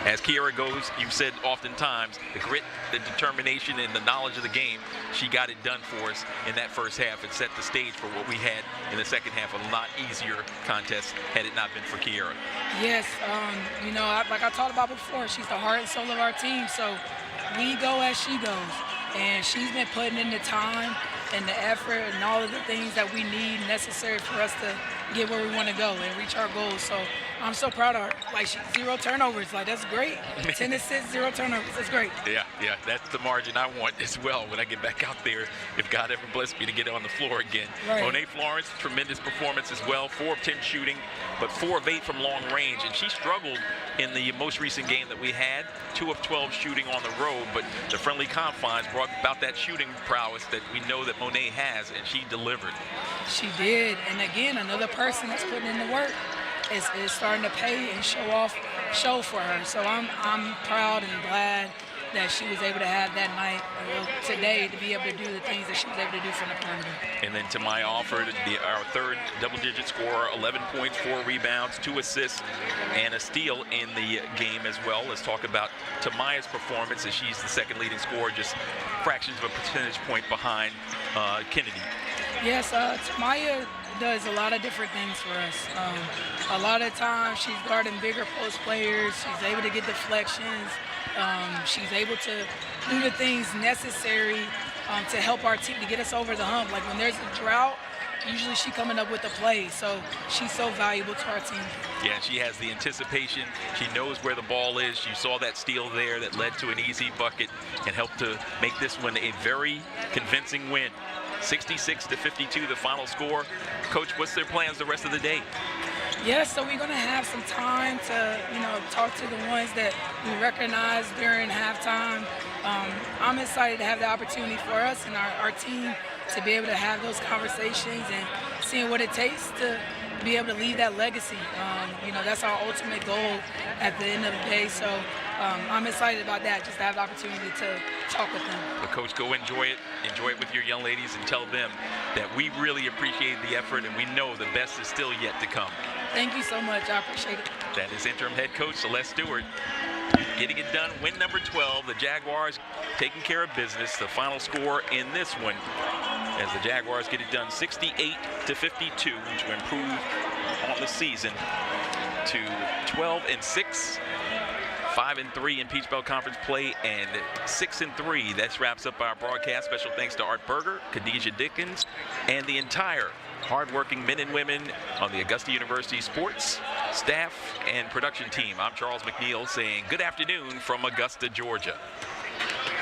as Kiera goes, you've said oftentimes, the grit, the determination, and the knowledge of the game, she got it done for us in that first half and set the stage for what we had in the second half. A lot easier contest had it not been for Kiera. Yes, you know, like I talked about before, she's the heart and soul of our team, so we go as she goes. And she's been putting in the time and the effort and all of the things that we need necessary for us to get where we want to go and reach our goals. So I'm so proud of her. Like, 0 turnovers. Like, that's great. 10 assists, 0 turnovers. That's great. Yeah, that's the margin I want as well when I get back out there, if God ever bless me to get on the floor again. Right. Monet Florence, tremendous performance as well. 4 of 10 shooting, but 4 of 8 from long range. And she struggled in the most recent game that we had, 2 of 12 shooting on the road, but the friendly confines brought about that shooting prowess that we know that Monet has, and she delivered. She did. And again, another person that's putting in the work is starting to pay and show for her. So I'm proud and glad that she was able to have that night today to be able to do the things that she was able to do from the perimeter. And then Tamaya Alford, our third double-digit scorer, 11 points, 4 rebounds, 2 assists, and a steal in the game as well. Let's talk about Tamaya's performance, as she's the second leading scorer, just fractions of a percentage point behind Kennedy. Yes, Tamaya does a lot of different things for us. A lot of times she's guarding bigger post players. She's able to get deflections. She's able to do the things necessary to help our team to get us over the hump. Like when there's a drought, usually she's coming up with a play. So she's so valuable to our team. Yeah, she has the anticipation. She knows where the ball is. You saw that steal there that led to an easy bucket and helped to make this one a very convincing win. 66-52, the final score. Coach, what's their plans the rest of the day? Yes, so we're going to have some time to, talk to the ones that we recognize during halftime. I'm excited to have the opportunity for us and our team to be able to have those conversations and seeing what it takes to be able to leave that legacy. That's our ultimate goal at the end of the day. So I'm excited about that, just to have the opportunity to talk with them. But Coach, go enjoy it. Enjoy it with your young ladies and tell them that we really appreciate the effort and we know the best is still yet to come. Thank you so much. I appreciate it. That is interim head coach Celeste Stewart getting it done. Win number 12. The Jaguars taking care of business. The final score in this one, as the Jaguars get it done, 68-52 to improve on the season to 12-6. 5-3 in Peach Belt Conference play and 6-3. That wraps up our broadcast. Special thanks to Art Berger, Khadijah Dickens, and the entire hardworking men and women on the Augusta University sports, staff, and production team. I'm Charles McNeil saying good afternoon from Augusta, Georgia.